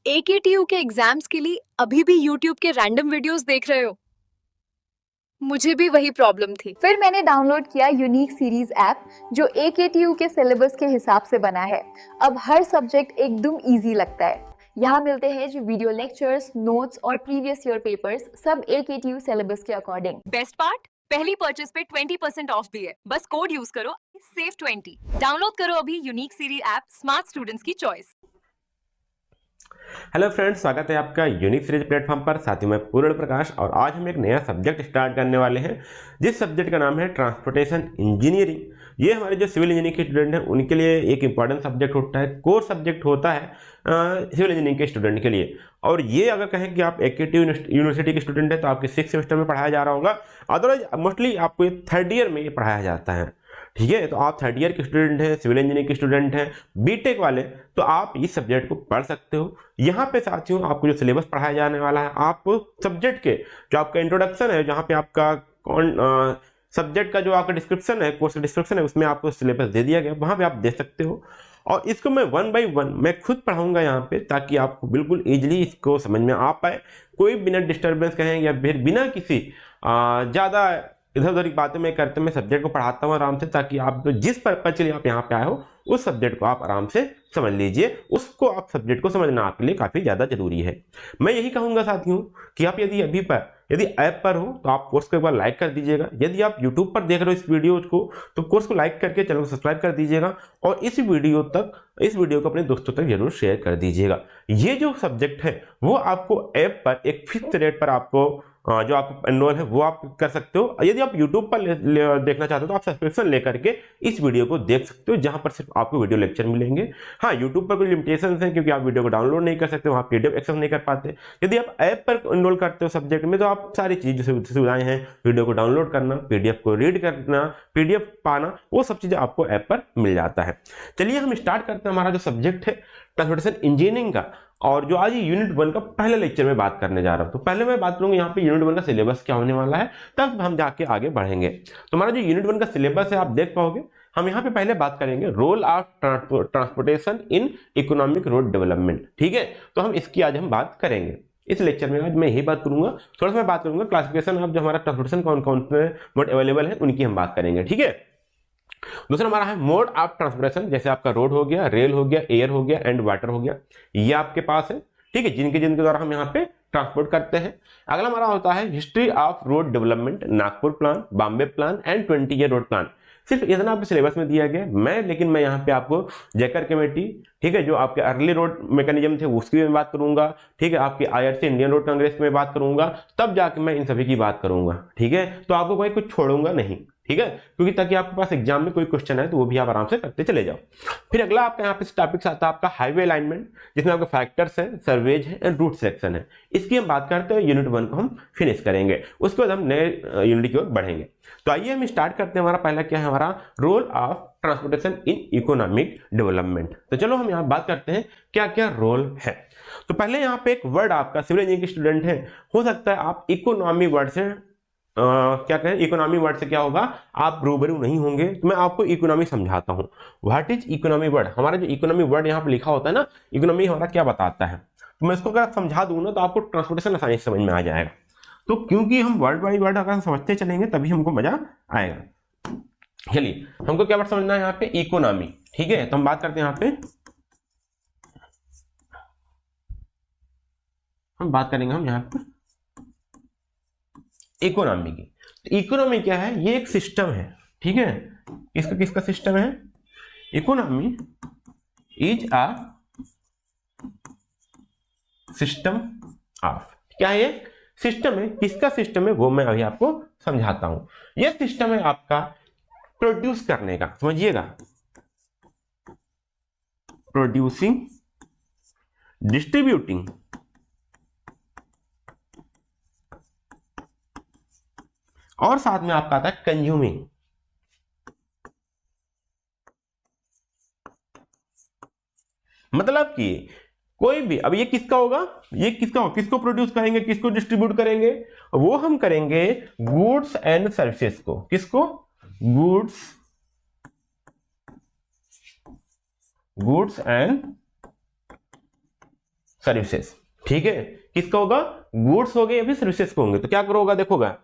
AKTU के exams के लिए अभी भी YouTube के रैंडम वीडियोस देख रहे हो? मुझे भी वही प्रॉब्लम थी। फिर मैंने डाउनलोड किया यूनिक सीरीज ऐप जो AKTU के सिलेबस के हिसाब से बना है। अब हर सब्जेक्ट एकदम इजी लगता है। यहाँ मिलते हैं जो वीडियो लेक्चर्स, नोट्स और प्रीवियस ईयर पेपर्स, सब AKTU सिलेबस के अकॉर्डिंग। बेस्ट पार्ट, पहली परचेज पे 20% ऑफ भी है। बस कोड यूज करो SAVE20। डाउनलोड करो अभी unique series app, smart students की चॉइस। हेलो फ्रेंड्स, स्वागत है आपका यूनिक सीरीज प्लेटफॉर्म पर। साथ ही मैं पूर्ण प्रकाश और आज हम एक नया सब्जेक्ट स्टार्ट करने वाले हैं जिस सब्जेक्ट का नाम है ट्रांसपोर्टेशन इंजीनियरिंग। ये हमारे जो सिविल इंजीनियरिंग के स्टूडेंट हैं उनके लिए एक इंपॉर्टेंट सब्जेक्ट होता है, कोर सब्जेक्ट होता है सिविल इंजीनियरिंग के स्टूडेंट के लिए। और ये अगर कहें कि आप AKTU यूनिवर्सिटी के स्टूडेंट हैं तो आपके 6th सेमेस्टर में पढ़ाया जा रहा होगा। अदरवाइज मोस्टली आपको ये 3rd ईयर में ये पढ़ाया जाता है। ठीक है, तो आप 3rd ईयर के स्टूडेंट हैं, सिविल इंजीनियरिंग के स्टूडेंट हैं, बीटेक वाले, तो आप इस सब्जेक्ट को पढ़ सकते हो। यहाँ पे साथियों आपको जो सिलेबस पढ़ाया जाने वाला है, आप सब्जेक्ट के जो आपका इंट्रोडक्शन है, जहाँ पे आपका सब्जेक्ट का जो आपका डिस्क्रिप्शन है, कोर्स डिस्क्रिप्शन है, उसमें आपको सिलेबस दे दिया गया, वहाँ पे आप दे सकते हो। और इसको मैं 1 by 1 मैं खुद पढ़ाऊंगा यहाँ पे, ताकि आपको बिल्कुल ईजिली इसको समझ में आ पाए, कोई बिना डिस्टर्बेंस कहें या फिर बिना किसी ज़्यादा इधर उधर की बातें मैं करते मैं सब्जेक्ट को पढ़ाता हूँ आराम से, ताकि आप जिस पर्पज के लिए आप यहाँ पे आए हो उस सब्जेक्ट को आप आराम से समझ लीजिए। उसको आप सब्जेक्ट को समझना आपके लिए काफ़ी ज़्यादा जरूरी है। मैं यही कहूँगा साथियों कि आप यदि ऐप पर हो तो आप कोर्स को एक बार लाइक कर दीजिएगा। यदि आप यूट्यूब पर देख रहे हो इस वीडियो को तो कोर्स को लाइक करके चैनल को सब्सक्राइब कर दीजिएगा और इस वीडियो को अपने दोस्तों तक जरूर शेयर कर दीजिएगा। ये जो सब्जेक्ट है वो आपको ऐप पर एक फिक्स रेट पर आपको जो आपको एनरोल है वो आप कर सकते हो। यदि आप YouTube पर देखना चाहते हो तो आप सब्सक्रिप्शन लेकर के इस वीडियो को देख सकते हो, जहां पर सिर्फ आपको वीडियो लेक्चर मिलेंगे। हाँ, YouTube पर कुछ लिमिटेशंस हैं क्योंकि आप वीडियो को डाउनलोड नहीं कर सकते, वहाँ PDF एक्सेस नहीं कर पाते। यदि आप ऐप पर एनरोल करते हो सब्जेक्ट में तो आप सारी चीज़ जो सुविधाएं हैं, वीडियो को डाउनलोड करना, PDF को रीड करना, PDF पाना, वो सब चीज़ें आपको ऐप पर मिल जाता है। चलिए हम स्टार्ट करते हैं हमारा जो सब्जेक्ट है ट्रांसपोर्टेशन इंजीनियरिंग का। और जो आज यूनिट 1 का पहले लेक्चर में बात करने जा रहा हूं, तो पहले मैं बात करूंगा यहाँ पे यूनिट 1 का सिलेबस क्या होने वाला है, तब हम जाके आगे बढ़ेंगे। तो हमारा जो यूनिट 1 का सिलेबस है आप देख पाओगे। हम यहाँ पे पहले बात करेंगे role of transportation in economic road development. ठीक है, तो हम इसकी आज हम बात करेंगे इस लेक्चर में। आज मैं यही बात करूंगा, थोड़ा सा मैं बात करूंगा क्लासिफिकेशन ऑफ जो हमारा ट्रांसपोर्टेशन कौन कौन से मोड अवेलेबल है उनकी हम बात करेंगे। ठीक है, दूसरा हमारा है मोड ऑफ ट्रांसपोर्टेशन, जैसे आपका रोड हो गया, रेल हो गया, एयर हो गया एंड वाटर हो गया, ये आपके पास है। ठीक है, जिनके द्वारा हम यहाँ पे ट्रांसपोर्ट करते हैं। अगला हमारा होता है history of road development, Nagpur plan, Bombay plan and 20 year road plan. सिर्फ इतना आपके सिलेबस में दिया गया लेकिन मैं यहाँ पे आपको जयकर कमेटी, ठीक है, जो आपके अर्ली रोड मैकेनिज्म थे उसकी मैं बात करूंगा। ठीक है, आपके IRC इंडियन रोड कांग्रेस की मैं बात करूंगा, तब जाके मैं इन सभी की बात करूंगा। ठीक है, तो आपको कोई कुछ छोड़ूंगा नहीं। ठीक है, क्योंकि ताकि आपके पास एग्जाम में कोई क्वेश्चन है तो वो भी आप आराम से करते चले जाओ। फिर अगला आपका यहाँ पे टॉपिक आता है आपका हाईवे अलाइनमेंट, जिसमें आपके फैक्टर्स है, सर्वेज है एंड रूट सिलेक्शन है। इसकी हम बात करते हैं, यूनिट 1 को हम फिनिश करेंगे, उसके बाद हम नए यूनिट की ओर बढ़ेंगे। तो आइए हम स्टार्ट करते हैं। हमारा पहला क्या है, हमारा role of transportation in economic development. तो चलो हम यहाँ बात करते हैं क्या क्या रोल है। तो पहले यहाँ पे एक वर्ड आपका सिविल इंजीनियरिंग के स्टूडेंट है, हो सकता है आप इकोनॉमी वर्ड से क्या कहें, इकोनॉमी वर्ड से क्या होगा आप रूबरू नहीं होंगे, तो मैं आपको इकोनॉमी समझाता हूं। What is economy word? हमारा जो इकोनॉमी वर्ड यहाँ पे लिखा होता है ना, इकोनॉमी हमारा क्या बताता है, तो मैं इसको अगर समझा दूं ना तो आपको ट्रांसपोर्टेशन आसानी से समझ में आ जाएगा। तो क्योंकि हम वर्ड बाई वर्ड अगर समझते चलेंगे तभी हमको मजा आएगा। चलिए, हमको क्या वर्ड समझना है यहाँ पे, इकोनॉमी। ठीक है, तो हम बात करते हैं यहाँ पे, हम बात करेंगे हम यहाँ पे इकोनॉमी की। तो इकोनॉमी क्या है, ये एक सिस्टम है। ठीक है, किसका सिस्टम है, economy is a system of, क्या है ये सिस्टम है, किसका सिस्टम है वो मैं अभी आपको समझाता हूं। ये सिस्टम है आपका प्रोड्यूस करने का, समझिएगा, प्रोड्यूसिंग, डिस्ट्रीब्यूटिंग और साथ में आपका आता है कंज्यूमिंग। मतलब कि कोई भी, अब ये किसका होगा, किसको प्रोड्यूस करेंगे, किसको डिस्ट्रीब्यूट करेंगे, वो हम करेंगे गुड्स एंड सर्विसेज को। किसको, गुड्स एंड सर्विसेज। ठीक है, किसका होगा? गुड्स हो गए या फिर सर्विसेज को होंगे। तो क्या करोगा, देखोगा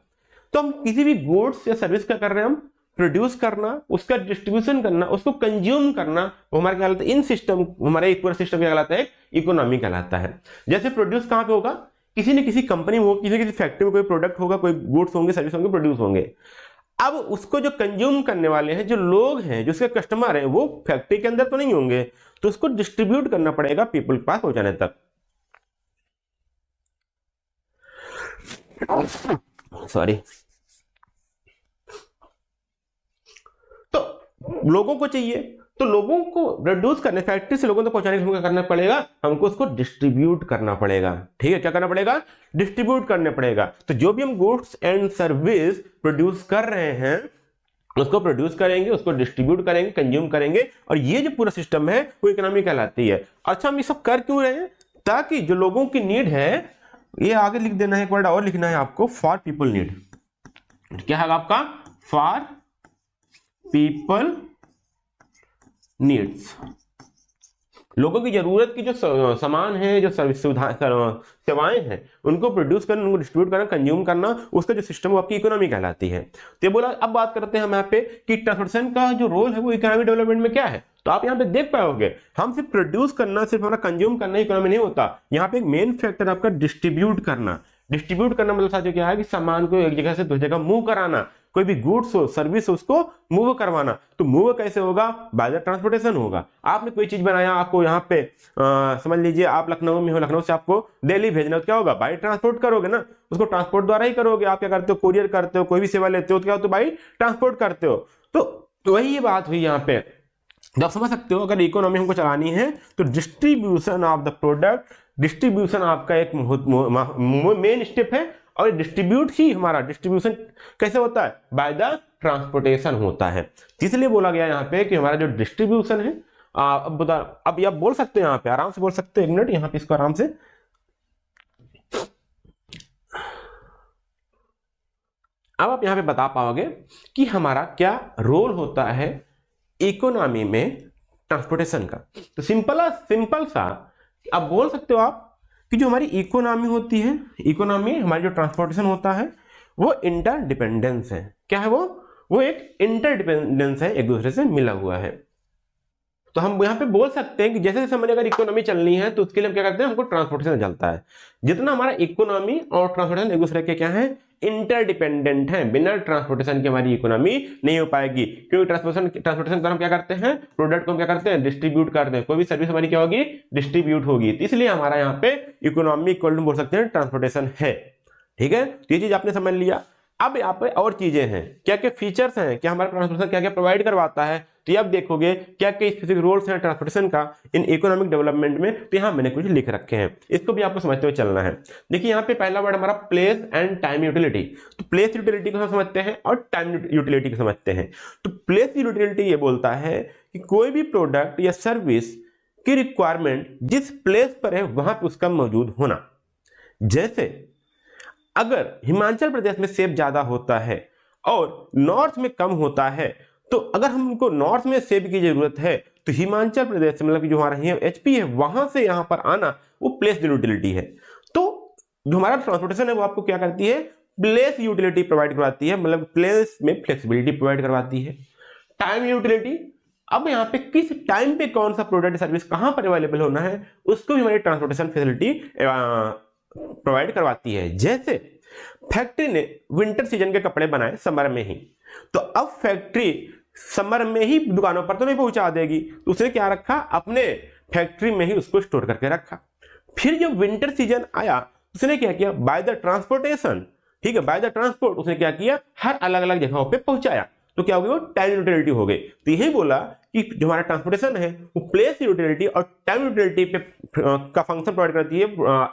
तो हम किसी भी गुड्स या सर्विस का कर रहे हैं, हम प्रोड्यूस करना, उसका डिस्ट्रीब्यूशन करना, उसको कंज्यूम करना, वो हमारा क्या कहलाता है? इन सिस्टम, हमारा एक पूरा सिस्टम क्या कहलाता है? इकोनॉमी कहलाता है। जैसे प्रोड्यूस कहां पे होगा? किसी न किसी कंपनी में होगा, किसी न किसी फैक्ट्री में कोई प्रोडक्ट होगा, कोई गुड्स होंगे, सर्विस होंगे, प्रोड्यूस होंगे। अब उसको जो कंज्यूम करने वाले हैं, जो लोग हैं, जो उसके कस्टमर हैं, वो फैक्ट्री के अंदर तो नहीं होंगे, तो उसको डिस्ट्रीब्यूट करना पड़ेगा पीपल के पास पहुंचाने तक। सॉरी। तो लोगों को चाहिए, तो लोगों को प्रोड्यूस करने, फैक्ट्री से लोगों तक पहुंचाने के लिए क्या करना पड़ेगा? हमको उसको डिस्ट्रीब्यूट करना पड़ेगा। ठीक है, क्या करना पड़ेगा? डिस्ट्रीब्यूट करना पड़ेगा। तो जो भी हम गुड्स एंड सर्विस प्रोड्यूस कर रहे हैं, उसको प्रोड्यूस करेंगे, उसको डिस्ट्रीब्यूट करेंगे, कंज्यूम करेंगे, और ये जो पूरा सिस्टम है वो इकोनॉमी कहलाती है। अच्छा, हम ये सब कर क्यों रहे हैं? ताकि जो लोगों की नीड है, ये आगे लिख देना है, एक वर्ड और लिखना है आपको, फॉर पीपल नीड। क्या है आपका? For people needs. लोगों की जरूरत की जो सामान है, जो सर्विस सेवाएं हैं, उनको प्रोड्यूस करना, उनको डिस्ट्रीब्यूट करना, कंज्यूम करना, उसका जो सिस्टम वो आपकी इकोनॉमी कहलाती है। तो ये बोला। अब बात करते हैं हम यहाँ पे कि ट्रांसपोर्टेशन का जो रोल है वो इकोनॉमिक डेवलपमेंट में क्या है। तो आप यहाँ पे देख पाओगे, हम सिर्फ प्रोड्यूस करना, सिर्फ हमारा कंज्यूम करना इकोनॉमी नहीं होता। यहाँ पे एक मेन फैक्टर आपका डिस्ट्रीब्यूट करना। डिस्ट्रीब्यूट करना मतलब साथियों क्या है कि सामान को एक जगह से दूसरी जगह मूव कराना, कोई भी गुड्स हो, सर्विस हो, उसको मूव करवाना। तो मूव कैसे होगा? बाय द ट्रांसपोर्टेशन होगा। आपने कोई चीज बनाया, आपको यहाँ पे समझ लीजिए आप लखनऊ में हो, लखनऊ से आपको दिल्ली भेजना, तो क्या होगा? बाय ट्रांसपोर्ट करोगे ना, उसको ट्रांसपोर्ट द्वारा ही करोगे। आप क्या करते हो? कुरियर करते हो, कोई भी सेवा लेते हो तो क्या होता है? बाय ट्रांसपोर्ट करते हो। तो वही ये बात हुई यहाँ पे। आप समझ सकते हो, अगर इकोनॉमी हमको चलानी है तो distribution of the product, distribution आपका एक मेन स्टेप है। और डिस्ट्रीब्यूट ही हमारा डिस्ट्रीब्यूशन कैसे होता है? बाय द ट्रांसपोर्टेशन होता है। इसलिए बोला गया यहाँ पे कि हमारा जो डिस्ट्रीब्यूशन है, अब आप बोल सकते हैं, यहाँ पे आराम से बोल सकते हैं। एक मिनट, यहाँ पे इसको आराम से, अब आप यहाँ पे बता पाओगे कि हमारा क्या रोल होता है इकोनॉमी में ट्रांसपोर्टेशन का। तो सिंपल सा आप बोल सकते हो आप कि जो हमारी इकोनॉमी होती है, इकोनॉमी हमारी जो ट्रांसपोर्टेशन होता है, वो इंटरडिपेंडेंस है। क्या है वो एक इंटरडिपेंडेंस है, एक दूसरे से मिला हुआ है। तो हम यहाँ पे बोल सकते हैं कि जैसे जैसे हमारी अगर इकोनॉमी चलनी है तो उसके लिए हम क्या करते हैं? हमको ट्रांसपोर्टेशन चलता है। जितना हमारा इकोनॉमी और ट्रांसपोर्टेशन एक दूसरे के क्या है? इंटरडिपेंडेंट है। बिना ट्रांसपोर्टेशन की हमारी इकोनॉमी नहीं हो पाएगी, क्योंकि ट्रांसपोर्टेशन पर हम क्या करते हैं? प्रोडक्ट को हम क्या करते हैं? डिस्ट्रीब्यूट करते हैं। कोई भी सर्विस हमारी क्या होगी? डिस्ट्रीब्यूट होगी। तो इसलिए हमारा यहाँ पे इकोनॉमी इक्वल टू बोल सकते हैं ट्रांसपोर्टेशन है। ठीक है, ये चीज आपने समझ लिया। अब यहाँ पे और चीजें हैं, क्या क्या फीचर्स हैं, क्या हमारा ट्रांसपोर्टेशन क्या क्या प्रोवाइड करवाता है। तो ये आप देखोगे क्या क्या स्पेसिफिक रोल्स हैं ट्रांसपोर्टेशन का इन इकोनॉमिक डेवलपमेंट में। तो यहाँ मैंने कुछ लिख रखे हैं, इसको भी आपको समझते हुए चलना है। देखिए यहाँ पे पहला वर्ड हमारा प्लेस एंड टाइम यूटिलिटी। तो प्लेस यूटिलिटी को समझते हैं और टाइम यूटिलिटी को समझते हैं। तो प्लेस यूटिलिटी ये बोलता है कि कोई भी प्रोडक्ट या सर्विस की रिक्वायरमेंट जिस प्लेस पर है वहां पर उसका मौजूद होना। जैसे अगर हिमाचल प्रदेश में सेब ज्यादा होता है और नॉर्थ में कम होता है, तो अगर हमको नॉर्थ में सेब की जरूरत है तो हिमाचल प्रदेश से, मतलब कि जो हमारा एचपी है, वहां से यहां पर आना वो प्लेस यूटिलिटी है। तो जो हमारा ट्रांसपोर्टेशन है वो आपको क्या करती है? प्लेस यूटिलिटी प्रोवाइड करवाती है, मतलब प्लेस में फ्लेक्सिबिलिटी प्रोवाइड करवाती है। टाइम यूटिलिटी, अब यहाँ पे किस टाइम पे कौन सा प्रोडक्ट सर्विस कहां पर अवेलेबल होना है उसको भी हमारी ट्रांसपोर्टेशन फैसिलिटी प्रोवाइड करवाती है। जैसे फैक्ट्री ने विंटर सीजन के कपड़े बनाए समर में ही, तो अब फैक्ट्री समर में ही दुकानों पर तो नहीं पहुंचा देगी, तो उसने क्या रखा? अपने फैक्ट्री में ही उसको स्टोर करके रखा। फिर जब विंटर सीजन आया उसने क्या किया? बाय द ट्रांसपोर्टेशन, ठीक है, बाय द ट्रांसपोर्ट उसने क्या किया? हर अलग अलग जगहों पे पहुंचाया। तो क्या हो गई? वो टाइम यूटिलिटी हो गई। तो यही बोला कि जो हमारा ट्रांसपोर्टेशन है वो प्लेस यूटिलिटी और टाइम यूटिलिटी पे का फंक्शन प्रोवाइड करती है,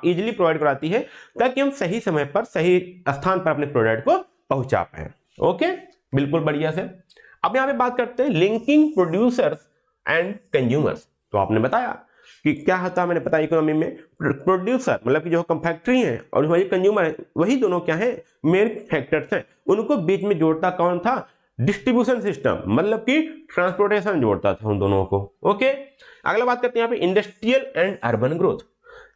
इजीली प्रोवाइड कराती है, ताकि हम सही समय पर सही स्थान पर अपने प्रोडक्ट को पहुंचा पाए। ओके, बिल्कुल बढ़िया से। अब यहाँ पे बात करते हैं लिंकिंग प्रोड्यूसर्स एंड कंज्यूमर्स। तो आपने बताया कि क्या होता है, मैंने बताया इकोनॉमी में प्रोड्यूसर मतलब कि जो फैक्ट्री है और जो कंज्यूमर है, वही दोनों क्या है? मेन फैक्टर्स हैं। उनको बीच में जोड़ता कौन था? डिस्ट्रीब्यूशन सिस्टम, मतलब कि ट्रांसपोर्टेशन जोड़ता था उन दोनों को। ओके, अगला बात करते हैं यहाँ पे इंडस्ट्रियल एंड अर्बन ग्रोथ।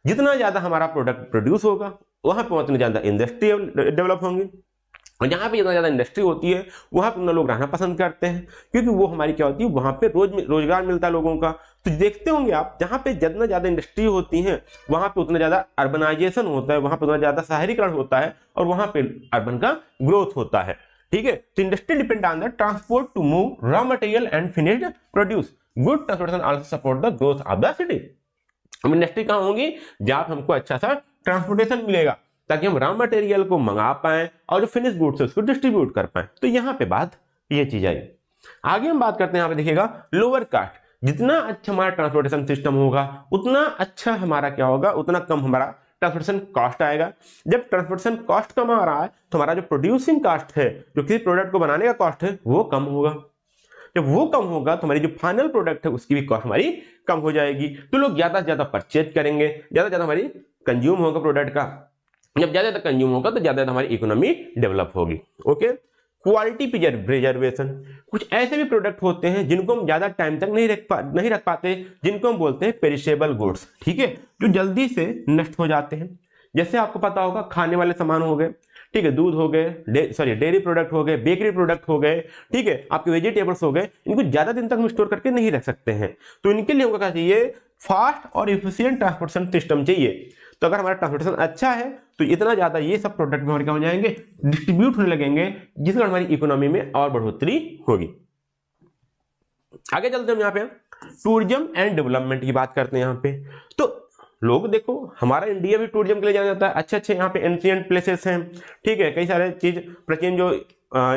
जितना ज़्यादा हमारा प्रोडक्ट प्रोड्यूस होगा वहाँ पे उतनी ज़्यादा इंडस्ट्री डेवलप होंगी, और जहाँ पे जितना ज़्यादा इंडस्ट्री होती है वहाँ पे उतना लोग रहना पसंद करते हैं, क्योंकि वो हमारी क्या होती है, वहाँ पे रोजगार मिलता है लोगों का। तो देखते होंगे आप, जहाँ पे जितना ज़्यादा इंडस्ट्री होती है वहाँ पे उतना ज़्यादा अर्बनाइजेशन होता है, वहाँ पे उतना ज़्यादा शहरीकरण होता है, और वहाँ पे अर्बन का ग्रोथ होता है। ठीक है, तो industry depend on the transport to move raw material and finished produce. Good transportation also support the growth of the city. Industry कहाँ होगी, जहाँ हमको अच्छा सा ट्रांसपोर्टेशन मिलेगा, ताकि हम रॉ मटेरियल को मंगा पाएं और जो फिनिश गुड्स है उसको डिस्ट्रीब्यूट कर पाएं। तो यहाँ पे बात ये चीज आई। आगे हम बात करते हैं, यहाँ पे देखिएगा लोअर कास्ट। जितना अच्छा हमारा ट्रांसपोर्टेशन सिस्टम होगा उतना अच्छा हमारा क्या होगा, उतना कम हमारा ट्रांसपोर्टेशन कॉस्ट आएगा। जब ट्रांसपोर्टेशन कॉस्ट कम आ रहा है तो हमारा जो प्रोड्यूसिंग कॉस्ट है, जो किसी प्रोडक्ट को बनाने का कॉस्ट है, वो कम होगा। जब वो कम होगा तो हमारी जो फाइनल प्रोडक्ट है उसकी भी कॉस्ट हमारी कम हो जाएगी। तो लोग ज्यादा से ज्यादा परचेज करेंगे, ज्यादा से ज्यादा हमारी कंज्यूम होगा प्रोडक्ट का। जब ज्यादा कंज्यूम होगा तो ज्यादा हमारी इकोनॉमी डेवलप होगी। Okay, quality preservation. कुछ ऐसे भी प्रोडक्ट होते हैं जिनको हम ज्यादा टाइम तक नहीं रख पाते, जिनको हम बोलते हैं पेरिशेबल गुड्स। ठीक है, जो जल्दी से नष्ट हो जाते हैं। जैसे आपको पता होगा खाने वाले सामान हो गए, ठीक है, दूध हो गए, डेयरी प्रोडक्ट हो गए, बेकरी प्रोडक्ट हो गए, ठीक है, आपके वेजिटेबल्स हो गए, इनको ज्यादा दिन तक हम स्टोर करके नहीं रख सकते हैं। तो इनके लिए हमको क्या चाहिए, फास्ट और इफिशियंट ट्रांसपोर्टेशन सिस्टम चाहिए। तो अगर हमारा ट्रांसपोर्टेशन अच्छा है तो इतना ज्यादा ये सब प्रोडक्ट भी हमारे क्या हो जाएंगे, डिस्ट्रीब्यूट होने लगेंगे, जिससे हमारी इकोनॉमी में और बढ़ोतरी होगी। आगे चलते हैं, यहाँ पे टूरिज्म एंड डेवलपमेंट की बात करते हैं। यहाँ पे तो लोग देखो, हमारा इंडिया भी टूरिज्म के लिए जाना जाता है। अच्छे अच्छे यहाँ पे एंशिएंट प्लेसेस हैं, ठीक है, कई सारे चीज प्राचीन जो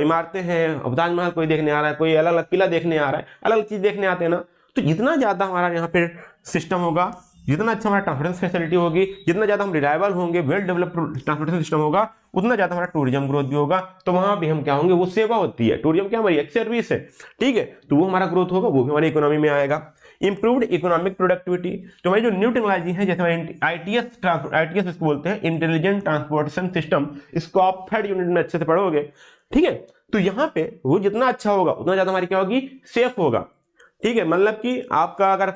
इमारतें हैं, अब ताजमहल कोई देखने आ रहा है, कोई अलग अलग किला देखने आ रहा है, अलग अलग चीज देखने आते हैं ना। तो जितना ज्यादा हमारा यहाँ पे सिस्टम होगा, जितना अच्छा हमारा ट्रांसपोर्टेशन फैसिलिटी होगी, जितना ज्यादा हम रिलायबल होंगे, वेल डेवलप्ड ट्रांसपोर्टेशन सिस्टम होगा, उतना ज्यादा हमारा टूरिज्म ग्रोथ भी होगा। तो वहां भी हम क्या होंगे, वो सेवा होती है। टूरिज्म क्या हमारी एक सर्विस है, ठीक है, तो वो हमारा ग्रोथ होगा, वो भी हमारी इकोनॉमी में आएगा। इंप्रूव्ड इकोनॉमिक प्रोडक्टिविटी, तो हमारी जो न्यू टेक्नोलॉजी है, जैसे हमारे आईटीएस इसको बोलते हैं, इंटेलिजेंट ट्रांसपोर्टेशन सिस्टम, इसको आप थर्ड यूनिट में अच्छे से पढ़ोगे, ठीक है। तो यहाँ पे वो जितना अच्छा होगा उतना ज्यादा हमारी क्या होगी, सेफ होगा। ठीक है, मतलब कि आपका अगर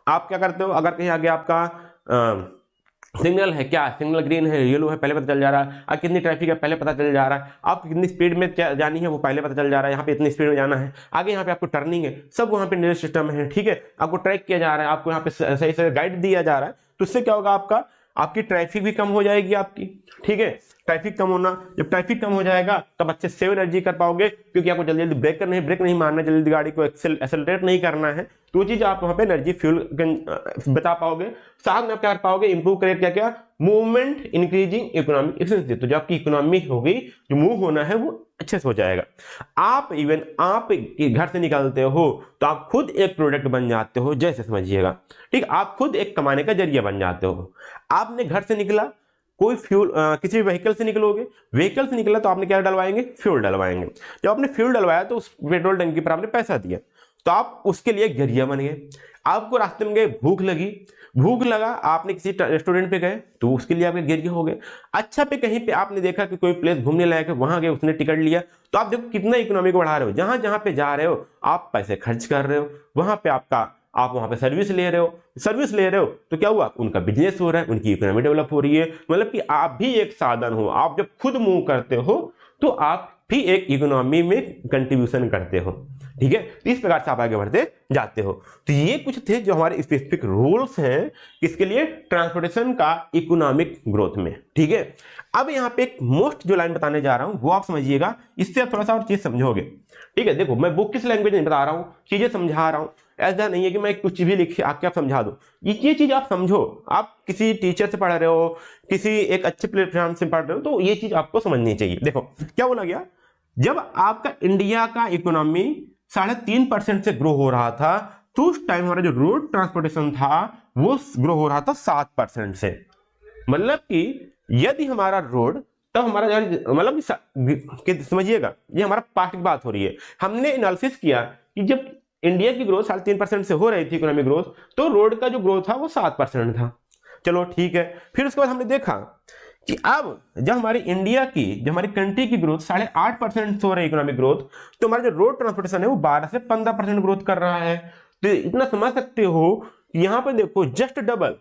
आप क्या करते हो, अगर कहीं आगे आपका सिग्नल है, क्या सिग्नल ग्रीन है, येलो है, पहले पता चल जा रहा है, और कितनी ट्रैफिक है पहले पता चल जा रहा है, आपको कितनी स्पीड में जानी है वो पहले पता चल जा रहा है, यहाँ पे इतनी स्पीड में जाना है, आगे यहाँ पे आपको टर्निंग है, सब वहाँ पे निर्देश सिस्टम है। ठीक है, आपको ट्रैक किया जा रहा है, आपको यहाँ पे सही से गाइड दिया जा रहा है। तो इससे क्या होगा, आपकी ट्रैफिक भी कम हो जाएगी आपकी। ठीक है, ट्रैफिक कम होना, जब ट्रैफिक कम हो जाएगा तब अच्छे सेव एनर्जी कर पाओगे, क्योंकि आपको जल्दी जल्दी ब्रेक नहीं मारना, जल्दी गाड़ी को एक्सेलरेट नहीं करना है। तो वो चीज आप वहां पे एनर्जी फ्यूल बचा पाओगे। साथ में आप क्या कर पाओगे, इंप्रूव करें क्या क्या, मूवमेंट इंक्रीजिंग इकोनॉमिक एफिशिएंसी। तो जो आपकी इकोनॉमी होगी, जो मूव होना है वो अच्छे से हो जाएगा। आप घर से निकलते हो तो आप खुद एक प्रोडक्ट बन जाते हो, जैसे समझिएगा, ठीक, आप खुद एक कमाने का जरिया बन जाते हो। आपने घर से निकला, कोई फ्यूल किसी भी व्हीकल से निकलोगे, व्हीकल से निकला तो आपने क्या डलवाएंगे, फ्यूल डलवाएंगे। जब आपने फ्यूल डलवाया तो उस पेट्रोल टंकी पर आपने पैसा दिया, तो आप उसके लिए जरिया बन गए। आपको रास्ते में गए, भूख लगा, आपने किसी रेस्टोरेंट पे गए तो उसके लिए आपके जरिया हो गए। अच्छा पे कहीं पे आपने देखा कि कोई प्लेस घूमने लायक है, वहां गए, उसने टिकट लिया, तो आप देखो कितना इकोनॉमी को बढ़ा रहे हो। जहां जहां पे जा रहे हो आप पैसे खर्च कर रहे हो, वहां पे आप वहां पे सर्विस ले रहे हो, तो क्या हुआ, उनका बिजनेस हो रहा है, उनकी इकोनॉमी डेवलप हो रही है। मतलब कि आप भी एक साधन हो, आप जब खुद मूव करते हो तो आप भी एक इकोनॉमी में कंट्रीब्यूशन करते हो। ठीक है, इस प्रकार से आप आगे बढ़ते जाते हो। तो ये कुछ थे जो हमारे स्पेसिफिक रूल्स हैं किसके लिए, ट्रांसपोर्टेशन का इकोनॉमिक ग्रोथ में। ठीक है, अब यहाँ पे एक मोस्ट जो लाइन बताने जा रहा हूं वो आप समझिएगा, इससे आप थोड़ा सा और चीज समझोगे। ठीक है, देखो मैं बुक किस लैंग्वेज में बता रहा हूँ, चीजें समझा रहा हूँ, ऐसा नहीं है कि मैं कुछ भी लिख आके आप समझा दो। ये चीज आप समझो, आप किसी टीचर से पढ़ रहे हो, किसी एक अच्छे प्लेटफॉर्म से पढ़ रहे हो, तो ये चीज आपको समझनी चाहिए। देखो क्या बोला गया, जब आपका इंडिया का इकोनॉमी 3.5% से ग्रो हो रहा था, तो उस टाइम हमारा जो रोड ट्रांसपोर्टेशन था वो ग्रो हो रहा था 7% से। मतलब कि यदि हमारा रोड, तब हमारा मतलब समझिएगा, ये हमारा पास्ट की बात हो रही है। हमने एनालिसिस किया कि जब इंडिया की ग्रोथ 3.5% से हो रही थी इकोनॉमिक ग्रोथ, तो रोड का जो ग्रोथ था वो 7% था। चलो ठीक है, फिर उसके बाद हमने देखा कि अब जब हमारी इंडिया की, जब हमारी कंट्री की ग्रोथ 8.5% से हो रही है इकोनॉमिक ग्रोथ, तो हमारा जो रोड ट्रांसपोर्टेशन है वो 12 से 15% ग्रोथ कर रहा है। तो इतना समझ सकते हो, यहाँ पे देखो जस्ट डबल,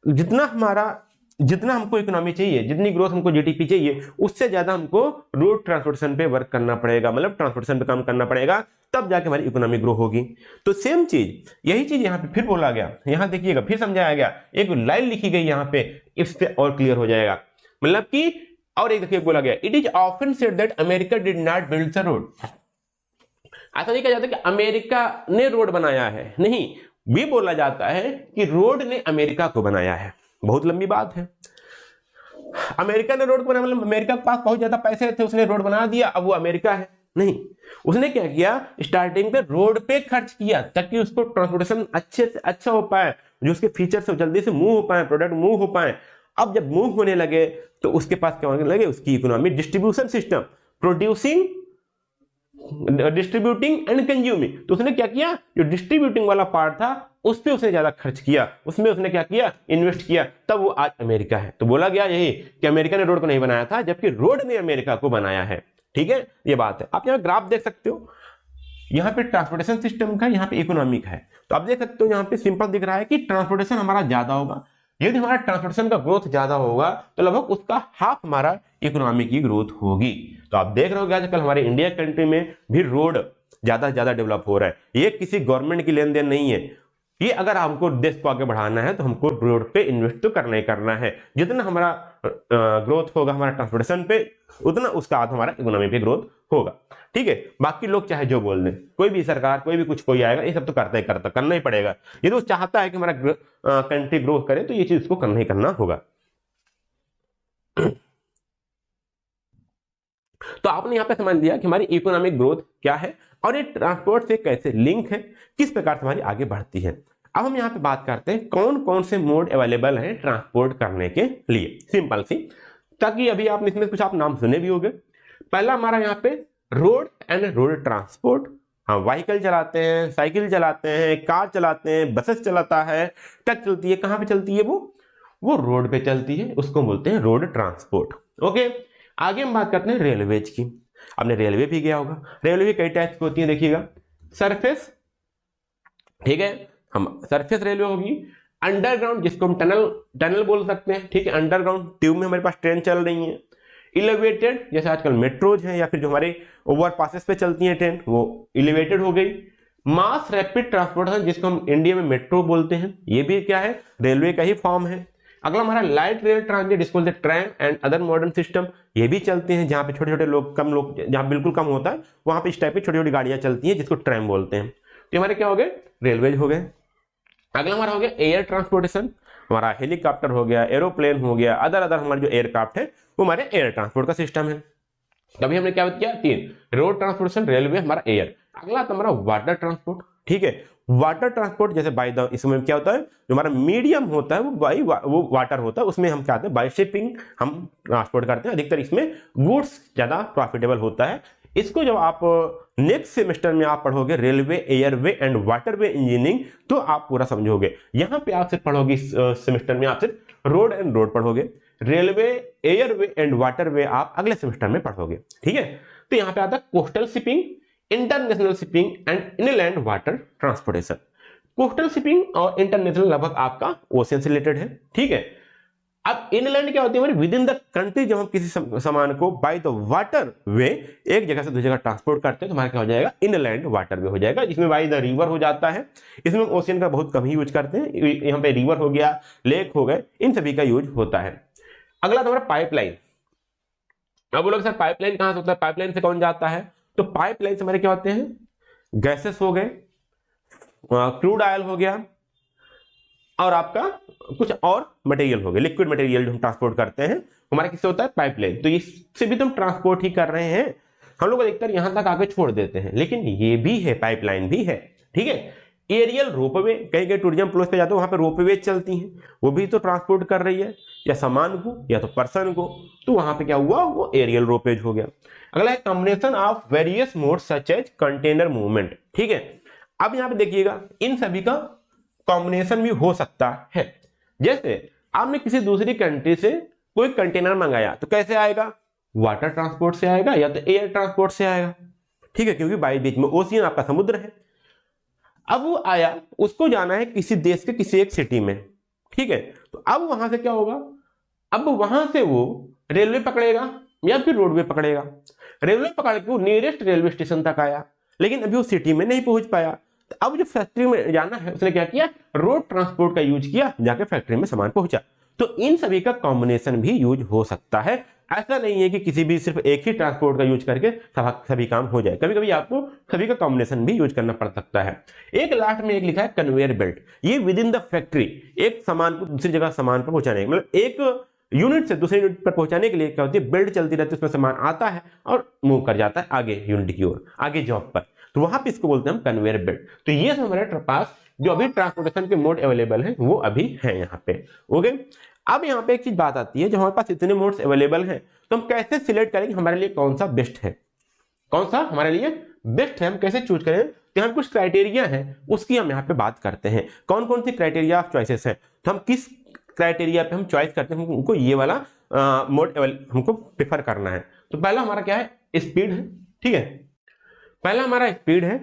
जितना हमको इकोनॉमी चाहिए, जितनी ग्रोथ हमको जीडीपी चाहिए, उससे ज्यादा हमको रोड ट्रांसपोर्टेशन पे वर्क करना पड़ेगा, मतलब ट्रांसपोर्टेशन पे काम करना पड़ेगा, तब जाके हमारी इकोनॉमी ग्रो होगी। तो सेम चीज, यही चीज यहाँ पे फिर बोला गया, यहाँ देखिएगा फिर समझाया गया, एक लाइन लिखी गई यहाँ पे, इससे और क्लियर हो जाएगा। मतलब कि और एक देखिए बोला गया, it is often said that America did not build the road. ऐसा नहीं कहा जाता कि अमेरिका ने रोड बनाया है, नहीं, भी बोला जाता है कि रोड ने अमेरिका को बनाया है। बहुत लंबी बात है। अमेरिका ने रोड बनाया मतलब अमेरिका के पास बहुत ज्यादा पैसे थे, उसने रोड बना दिया, अब वो अमेरिका है? नहीं, उसने क्या किया, स्टार्टिंग पे रोड पे खर्च किया ताकि उसको ट्रांसपोर्टेशन अच्छे से अच्छा हो पाए, जो उसके फीचर से जल्दी से मूव हो पाए, प्रोडक्ट मूव हो पाए। अब जब मूव होने लगे तो उसके पास क्या होने लगे, उसकी economy distribution system, producing, distributing and consuming. तो उसने क्या किया, जो डिस्ट्रीब्यूटिंग वाला पार्ट था उस पे उसने ज्यादा खर्च किया, उसमें उसने क्या किया, इन्वेस्ट किया, तब वो आज अमेरिका है। तो बोला गया यही कि अमेरिका ने रोड को नहीं बनाया था, जबकि रोड ने अमेरिका को बनाया है। ठीक है, ये बात है। आप यहाँ ग्राफ देख सकते हो, यहाँ पे ट्रांसपोर्टेशन सिस्टम का, यहाँ पे इकोनॉमिक है। तो आप देख सकते हो यहाँ पे सिंपल दिख रहा है कि ट्रांसपोर्टेशन हमारा ज्यादा होगा। यदि हमारा ट्रांसपोर्टेशन का ग्रोथ ज्यादा होगा तो लगभग उसका हाफ हमारा इकोनॉमी की ग्रोथ होगी। तो आप देख रहे हो आजकल हमारे इंडिया कंट्री में भी रोड ज्यादा से ज्यादा डेवलप हो रहा है। ये किसी गवर्नमेंट की लेन देन नहीं है, ये अगर हमको देश को आगे बढ़ाना है तो हमको रोड पे इन्वेस्ट तो करना ही करना है। जितना हमारा ग्रोथ होगा हमारा ट्रांसपोर्टेशन पे, उतना उसका आधा हमारा इकोनॉमी पे ग्रोथ होगा। ठीक है, बाकी लोग चाहे जो बोल दें, कोई भी सरकार, कोई भी कुछ, कोई आएगा, ये सब तो करता ही करना ही पड़ेगा। यदि वो चाहता है कि हमारा कंट्री ग्रो करे तो ये चीज उसको करना ही करना होगा। तो आपने यहाँ पे समझ लिया कि हमारी इकोनॉमिक ग्रोथ क्या है और ये ट्रांसपोर्ट से कैसे लिंक है, किस प्रकार से हमारी आगे बढ़ती है। अब हम यहाँ पे बात करते हैं कौन कौन से मोड अवेलेबल हैं ट्रांसपोर्ट करने के लिए, सिंपल सी, ताकि अभी आपने इसमें कुछ आप नाम सुने भी होंगे। पहला हमारा यहाँ पे रोड एंड रोड ट्रांसपोर्ट। हम व्हीकल चलाते हैं, साइकिल चलाते हैं, कार चलाते हैं, बसेस चलाता है, ट्रक चलती है, कहाँ पे चलती है वो रोड पे चलती है, उसको बोलते हैं रोड ट्रांसपोर्ट। ओके, आगे हम बात करते हैं रेलवेज की। आपने रेलवे भी गया होगा, रेलवे भी कई टाइप्स की होती है, देखिएगा, सरफेस, ठीक है, हम सरफेस रेलवे होगी, अंडरग्राउंड जिसको हम टनल बोल सकते हैं, ठीक है, अंडरग्राउंड ट्यूब में हमारे पास ट्रेन चल रही है, इलेवेटेड जैसे आजकल मेट्रोज हैं या फिर जो हमारे ओवर पासेस पे चलती हैं ट्रेन, वो इलेवेटेड हो गई। मास रैपिड ट्रांसपोर्टेशन जिसको हम इंडिया में मेट्रो बोलते हैं, ये भी क्या है, रेलवे का ही फॉर्म है। अगला हमारा लाइट रेल ट्रांजिट जिसको बोलते हैं tram and other modern system, ये भी चलते हैं जहां पे छोटे छोटे लोग, कम लोग, जहां बिल्कुल कम होता है वहां पे इस टाइप की छोटी छोटी गाड़ियां चलती हैं जिसको ट्रैम बोलते हैं। तो हमारे क्या हो गए, रेलवेज हो गए। अगला हमारा हो गया एयर ट्रांसपोर्टेशन, हमारा हेलीकॉप्टर हो गया, एरोप्लेन हो गया, अदर हमारे जो एयरक्राफ्ट है वो हमारे एयर ट्रांसपोर्ट का सिस्टम है। तभी हमने क्या किया, 3 रोड ट्रांसपोर्टेशन, रेलवे, हमारा एयर। अगला तो हमारा वाटर ट्रांसपोर्ट, ठीक है, वाटर ट्रांसपोर्ट जैसे बाय द, इसमें क्या होता है, जो हमारा मीडियम होता है वो वाटर होता है, उसमें हम क्या करते हैं, बाय शिपिंग हम ट्रांसपोर्ट करते हैं। अधिकतर इसमें गुड्स ज्यादा प्रॉफिटेबल होता है। इसको जब आप नेक्स्ट सेमेस्टर में आप पढ़ोगे railway, airway and waterway engineering, तो आप पूरा समझोगे। यहाँ पे आप सिर्फ पढ़ोगे इस सेमेस्टर में आप सिर्फ रोड एंड रोड पढ़ोगे, रेलवे, एयरवे एंड वाटरवे आप अगले सेमेस्टर में पढ़ोगे। ठीक है, तो यहाँ पे आता है coastal shipping, international shipping and inland water transportation. Coastal shipping और इंटरनेशनल लगभग आपका ओशियन से रिलेटेड है। ठीक है, अब इनलैंड क्या होती है, विद इन द कंट्री जब हम किसी सामान को बाय द वाटर वे एक जगह से दूसरी जगह ट्रांसपोर्ट करते हैं तो हमारा क्या हो जाएगा, इनलैंड वाटर वे हो जाएगा, जिसमें बाय द रिवर हो जाता है। इसमें ओशियन का बहुत कम ही यूज करते हैं, यहाँ पे रिवर हो गया, लेक हो गए, इन सभी का यूज होता है। अगला तो हमारा पाइपलाइन। अब बोलोगे सर पाइपलाइन कहां से होता है, पाइपलाइन से कौन जाता है, तो पाइपलाइन से हमारे क्या होते हैं, गैसेस हो गए, क्रूड ऑयल हो गया, और आपका कुछ और मटेरियल हो गए, लिक्विड मटेरियल जो हम ट्रांसपोर्ट करते हैं हमारा किससे होता है, पाइपलाइन। तो इससे भी तो हम ट्रांसपोर्ट ही कर रहे हैं। हम लोग अधिकतर यहां तक आगे छोड़ देते हैं, लेकिन ये भी है, पाइपलाइन भी है। ठीक है, एरियल रोपवे, कहीं कहीं टूरिज्म प्लेस पे जाते हो वहां पे रोपवे चलती हैं, वो भी तो ट्रांसपोर्ट कर रही है, या सामान को या तो पर्सन को, तो वहां पे क्या हुआ, वो एरियल रोपेज हो गया। अगला है combination of various mode such as container movement. ठीक है, अब यहां पे देखिएगा इन सभी का कॉम्बिनेशन भी हो सकता है। जैसे आपने किसी दूसरी कंट्री से कोई कंटेनर मंगाया तो कैसे आएगा, वाटर ट्रांसपोर्ट से आएगा या तो एयर ट्रांसपोर्ट से आएगा। ठीक है, क्योंकि बाई बीच में ओशियन आपका समुद्र है। अब वो आया, उसको जाना है किसी देश के किसी एक सिटी में। ठीक है, तो तो अब वहां से क्या होगा, अब वहां से वो रेलवे पकड़ेगा या फिर रोडवे पकड़ेगा। रेलवे पकड़ के वो नियरेस्ट रेलवे स्टेशन तक आया, लेकिन अभी वो सिटी में नहीं पहुंच पाया। तो अब जो फैक्ट्री में जाना है उसने क्या किया, रोड ट्रांसपोर्ट का यूज किया, जाके फैक्ट्री में सामान पहुंचा। तो इन सभी का कॉम्बिनेशन भी यूज हो सकता है। ऐसा नहीं है कि किसी भी सिर्फ एक ही ट्रांसपोर्ट का यूज करके सभी काम हो जाए, कभी कभी आपको सभी का कॉम्बिनेशन भी यूज करना पड़ सकता है। एक लास्ट में एक लिखा है कन्वेयर बेल्ट, ये विद इन द फैक्ट्री एक सामान को दूसरी जगह सामान पर पहुंचाने, मतलब एक यूनिट से दूसरे यूनिट पर पहुंचाने के लिए क्या होती है, बेल्ट चलती रहती है, उसमें सामान आता है और मूव कर जाता है आगे यूनिट की ओर, आगे जॉब पर। तो वहां पे इसको बोलते हैं हम कन्वेयर बेल्ट। तो ये हमारे पास जो अभी ट्रांसपोर्टेशन के मोड अवेलेबल हैं वो अभी है यहाँ पे। ओके, अब यहाँ पे एक चीज बात आती है, जब हमारे पास इतने मोड्स अवेलेबल हैं तो हम कैसे सिलेक्ट करेंगे हमारे लिए कौन सा बेस्ट है, कौन सा हमारे लिए बेस्ट है, हम कैसे चूज करें। तो यहाँ कुछ क्राइटेरिया है उसकी हम यहाँ पे बात करते हैं, कौन कौन सी क्राइटेरिया ऑफ चॉइसेस है। तो हम किस क्राइटेरिया पे हम चॉइस करते हैं, उनको ये वाला मोड हमको प्रेफर करना है। तो पहला हमारा क्या है, स्पीड है। ठीक है, पहला हमारा स्पीड है,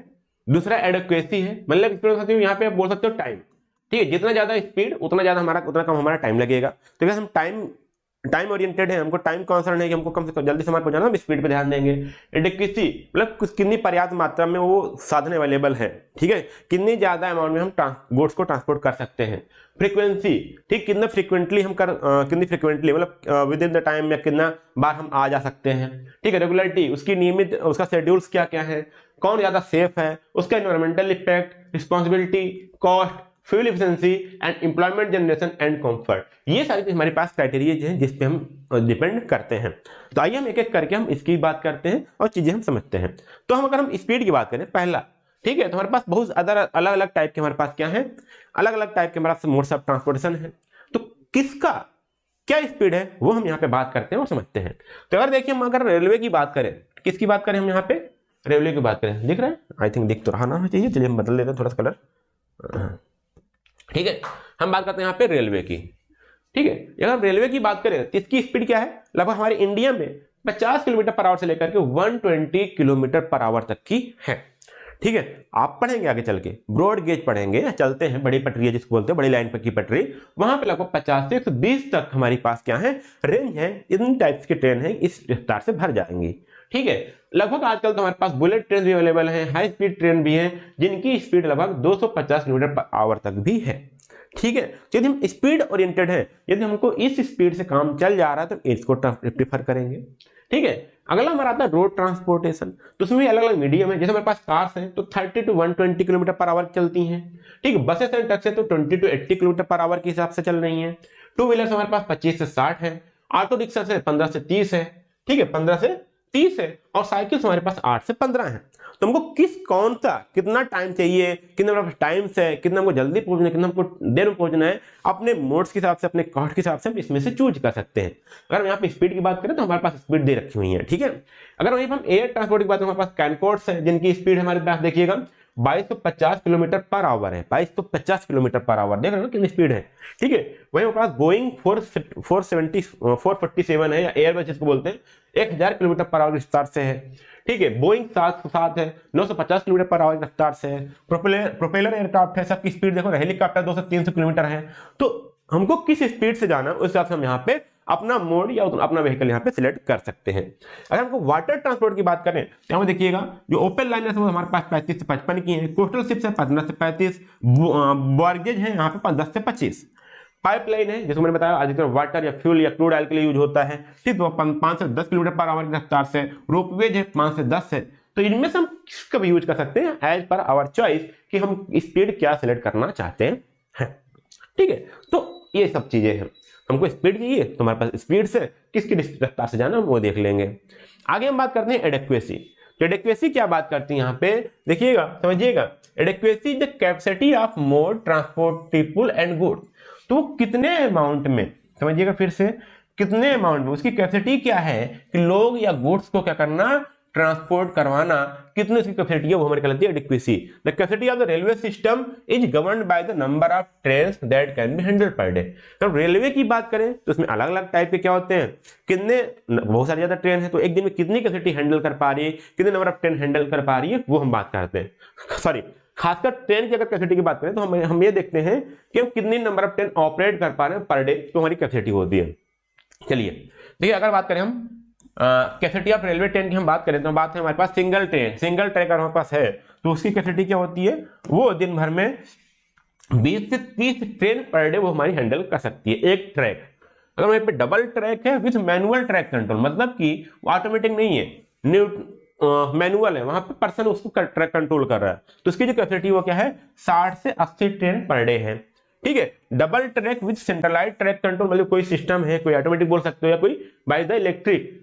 दूसरा एडेक्वेसी है, मतलब स्पीड यहाँ पे आप बोल सकते हो टाइम। ठीक है, जितना ज्यादा स्पीड उतना कम हमारा टाइम लगेगा। तो हम टाइम ओरिएंटेड है, हमको टाइम कंसर्न है कि हमको कम से कम जल्दी सामान पहुंचाना, हम स्पीड पे ध्यान देंगे। एडेक्वेसी मतलब कितनी पर्याप्त मात्रा में वो साधन अवेलेबल है, ठीक है, कितनी ज्यादा अमाउंट में हम गुड्स को ट्रांसपोर्ट कर सकते हैं। फ्रीक्वेंसी, ठीक, कितना फ्रीक्वेंटली हम कितनी फ्रीक्वेंटली मतलब विद इन द टाइम में कितना बार हम आ जा सकते हैं। ठीक है, रेगुलरिटी, उसकी नियमित उसका शेड्यूल्स क्या क्या है, कौन ज्यादा सेफ है, उसका environmental effect, responsibility, cost, fuel efficiency and employment generation and comfort, ये सारी चीज हमारे पास क्राइटेरिया हैं जिस पे हम डिपेंड करते हैं। तो आइए हम एक एक करके हम इसकी बात करते हैं और चीजें हम समझते हैं। तो हम अगर हम स्पीड की बात करें पहला, ठीक है, तो हमारे पास बहुत अलग अलग टाइप के हमारे पास क्या है, अलग अलग टाइप के हमारे पास मोड्स ऑफ ट्रांसपोर्टेशन है। तो किसका क्या स्पीड है वो हम यहाँ पे बात करते हैं और समझते हैं। तो अगर देखिए हम अगर रेलवे की बात करें, किसकी बात करें हम यहाँ पे, रेलवे की बात करें, दिख रहा है, आई थिंक दिख तो रहा ना चाहिए, चलिए हम बदल देते हैं थोड़ा सा कलर। ठीक है, हम बात करते हैं यहाँ पे रेलवे की। ठीक है, अगर हम रेलवे की बात करें तो इसकी स्पीड क्या है, लगभग हमारे इंडिया में 50 किलोमीटर पर आवर से लेकर के 120 किलोमीटर पर आवर तक की है। ठीक है, आप पढ़ेंगे आगे चल के, ब्रॉड गेज पढ़ेंगे, चलते हैं बड़ी पटरी जिसको बोलते हैं, बड़ी लाइन पर की पटरी, वहां पे लगभग 50 से 120 तक हमारे पास क्या है, रेंज है, इन टाइप्स की ट्रेन है, इस रफ्तार से भर जाएंगी। ठीक है, लगभग आजकल तो हमारे पास बुलेट ट्रेन भी अवेलेबल है, हाई स्पीड ट्रेन भी है, जिनकी स्पीड लगभग 250 किलोमीटर पर आवर तक भी है। ठीक है, यदि हम स्पीड ओरिएंटेड है, यदि हमको इस स्पीड से काम चल जा रहा है तो इसको प्रेफर करेंगे। ठीक है, अगला हमारा आता है रोड ट्रांसपोर्टेशन। तो उसमें अलग अलग मीडियम है, जैसे हमारे पास कार्स हैं तो 30 to 120 किलोमीटर पर आवर चलती हैं। ठीक है, बसेस एंड ट्रक्स है तो 20 to 80 किलोमीटर पर आवर के हिसाब से चल रही हैं। टू व्हीलर्स हमारे पास 25 से 60 है, ऑटो रिक्शा से 15 से 30 है। ठीक है, 15 से 30 है, और साइकिल हमारे पास 8 से 15 है। तो हमको कौन सा कितना टाइम चाहिए, कितना टाइम से कितना हमको जल्दी पहुंचना है, कितना हमको देर में पहुंचना है, अपने मोड्स के हिसाब से, अपने कॉस्ट के हिसाब से हम इसमें से चूज कर सकते हैं। अगर हम यहाँ पे स्पीड की बात करें तो हमारे पास स्पीड दे रखी हुई है। ठीक है, अगर वहीं हम एयर ट्रांसपोर्ट की बात करें, हमारे पास कैनकोर्ड्स है जिनकी स्पीड हमारे पास देखिएगा 2250 किलोमीटर पर आवर है, 2250 किलोमीटर पर आवर, देख रहे हो कितनी स्पीड है। ठीक है, वहीं हमारे पास बोइंग 447 है, या एयरबस जिसको बोलते हैं, 1000 किलोमीटर पर आवर रफ्तार से है। ठीक है, बोइंग 707 है, 950 किलोमीटर पर आवर रफ्तार से है। प्रोपेलर एयरक्राफ्ट है, सबकी स्पीड देखो, हेलीकॉप्टर 200 से 300 किलोमीटर है। तो हमको किस स्पीड से जाना है उस हिसाब से हम यहाँ पे अपना मोड या अपना व्हीकल यहाँ पे सिलेक्ट कर सकते हैं। अगर हमको वाटर ट्रांसपोर्ट की बात करें तो यहाँ देखिएगा जो ओपन लाइनर्स है वो हमारे पास 35 से 55 की है, कोस्टल शिप्स है 15 से 35, बॉर्गेज है यहाँ पे 10 से 25, पाइपलाइन है जिसको मैंने बताया अधिकतर वाटर या फ्यूल या क्रूड ऑयल के लिए यूज होता है, ठीक, तो 5 से 10 किलोमीटर पर आवर की रफ्तार से, रोपवेज है 5 से 10 है। तो इनमें से हम किसका भी यूज कर सकते हैं एज पर आवर चॉइस कि हम स्पीड क्या सिलेक्ट करना चाहते हैं। ठीक है, तो ये सब चीजें हैं। हमको स्पीड चाहिए तो हमारे पास स्पीड से किसकी रफ्तार से जाना वो देख लेंगे। आगे हम बात करते हैं एडेक्वेसी। तो एडेक्वेसी क्या बात करती है यहाँ पे, देखिएगा समझिएगा, adequacy is the capacity of mode transport people and goods. तो कितने अमाउंट में, समझिएगा फिर से, कितने अमाउंट में, उसकी कैपेसिटी क्या है कि लोग या गुड्स को क्या करना, ट्रांसपोर्ट करवाना, कितनी उसकी कैपेसिटी है वो हमारी कहलाती है adequacy. The capacity of the railway system is governed by the number of trains that can be handled per day. तो रेलवे की बात करें तो उसमें अलग अलग टाइप के क्या होते हैं, कितने, बहुत सारी ज्यादा ट्रेन है तो एक दिन में कितनी कैपेसिटी हैंडल कर पा रही है, कितने नंबर ऑफ ट्रेन हैंडल कर पा रही है, वो हम बात करते हैं। सॉरी, खासकर ट्रेन की अगर कैपेसिटी की बात करें तो हम ये देखते हैं कि हम कितनी नंबर ऑफ ट्रेन ऑपरेट कर पा रहे हैं पर डे, तो हमारी कैपेसिटी होती है। चलिए देखिए, अगर बात करें हम कैपेसिटी ऑफ रेलवे ट्रेन की हम बात करें तो बात है हमारे पास सिंगल ट्रैक हमारे पास है, तो उसकी कैपेसिटी क्या होती है, वो दिन भर में 20 से 30 ट्रेन पर डे वो हमारी हैंडल कर सकती है, एक ट्रैक। अगर वहीं पे डबल ट्रैक है विथ मैनुअल ट्रैक कंट्रोल, मतलब कि वो ऑटोमेटिक नहीं है, मैनुअल है, वहां पे पर्सन उसको ट्रैक कंट्रोल कर रहा है, तो उसकी जो कैपेसिटी वो क्या है 60 से 80 ट्रेन पर डे है। ठीक है, double track with centralize track control, मतलब कोई सिस्टम है, कोई ऑटोमेटिक बोल सकते हो या कोई बाय द इलेक्ट्रिक,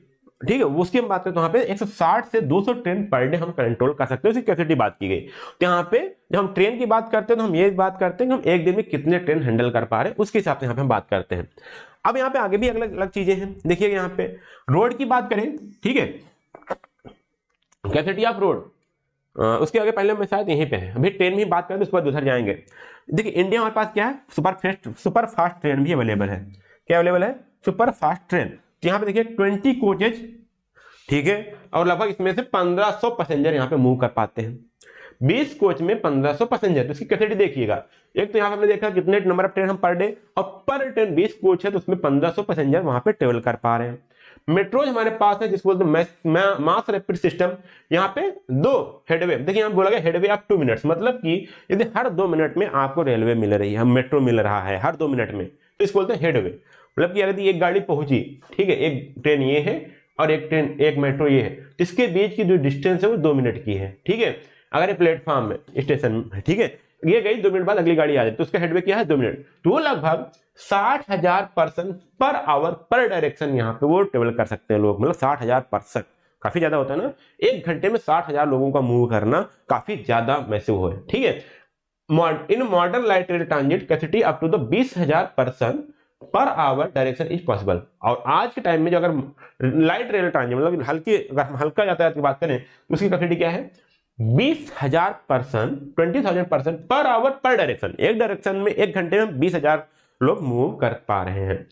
ठीक है, उसकी हम बात करें तो यहाँ पे 160 से 200 ट्रेन पर डे हम कंट्रोल कर सकते हैं, उसकी कैपेसिटी बात की गई। तो यहाँ पे जब हम ट्रेन की बात करते हैं तो हम ये बात करते हैं कि हम एक दिन में कितने ट्रेन हैंडल कर पा रहे हैं, उसके हिसाब से यहाँ पे हम बात करते हैं। अब यहाँ पे आगे भी अलग अलग चीजें हैं, देखिए यहाँ पे रोड की बात करें, ठीक है, कैपेसिटी ऑफ रोड, उसके आगे पहले मैं शायद यहीं पे है, अभी ट्रेन में बात करें तो उसके बाद उधर जाएंगे। देखिए इंडिया हमारे पास क्या है, सुपर फास्ट ट्रेन भी अवेलेबल है। क्या अवेलेबल है, सुपर फास्ट ट्रेन। तो यहाँ पे देखिए 20 कोचेज, ठीक है, और लगभग इसमें से 1500 पैसेंजर यहाँ पे मूव कर पाते हैं। 20 कोच में 1500 पैसेंजर, तो इसकी कैपेसिटी देखिएगा। एक तो यहाँ पे हमने देखा कितने नंबर ऑफ ट्रेन हम पर डे, और पर ट्रेन 20 कोच है तो उसमें 1500 पैसेंजर वहां पे ट्रेवल कर पा रहे हैं। मेट्रोज हमारे पास है जिसको बोलते हैं मास रैपिड सिस्टम। यहाँ पे 2 हेडवे, देखिए यहाँ बोला गया हेडवे ऑफ 2 मिनट्स, मतलब कि यदि हर 2 मिनट में आपको रेलवे मिल रही है, मेट्रो मिल रहा है हर 2 मिनट में, तो इसको बोलते हैं हेडवे। मतलब कि यदि एक गाड़ी पहुंची, ठीक है, एक ट्रेन ये है और एक मेट्रो ये है, तो इसके बीच की जो डिस्टेंस है वो 2 मिनट की है। ठीक है, अगर ये प्लेटफॉर्म में स्टेशन है, ठीक है, ये गई 2 मिनट बाद अगली गाड़ी आ जाए तो उसका हेडवे क्या है 2 मिनट, तो वो लगभग 60,000 पर्सन पर आवर पर डायरेक्शन यहाँ पे वो ट्रेवल कर सकते हैं लोग, मतलब 60,000 पर्सन, काफी ज्यादा होता है ना, एक घंटे में 60,000 लोगों का मूव करना काफी ज्यादा मैसिव है। ठीक है, in modern light rail transit capacity up to the 20,000 person per hour direction is possible. और आज के टाइम में जो अगर लाइट रेल ट्रांजिट मतलब अगर हम हल्का यातायात की बात करें तो उसकी कैपेसिटी क्या है 20,000 पर्सन, 20,000 पर्सन पर आवर पर डायरेक्शन, एक डायरेक्शन में एक घंटे में 20,000 लोग मूव कर पा रहे हैं।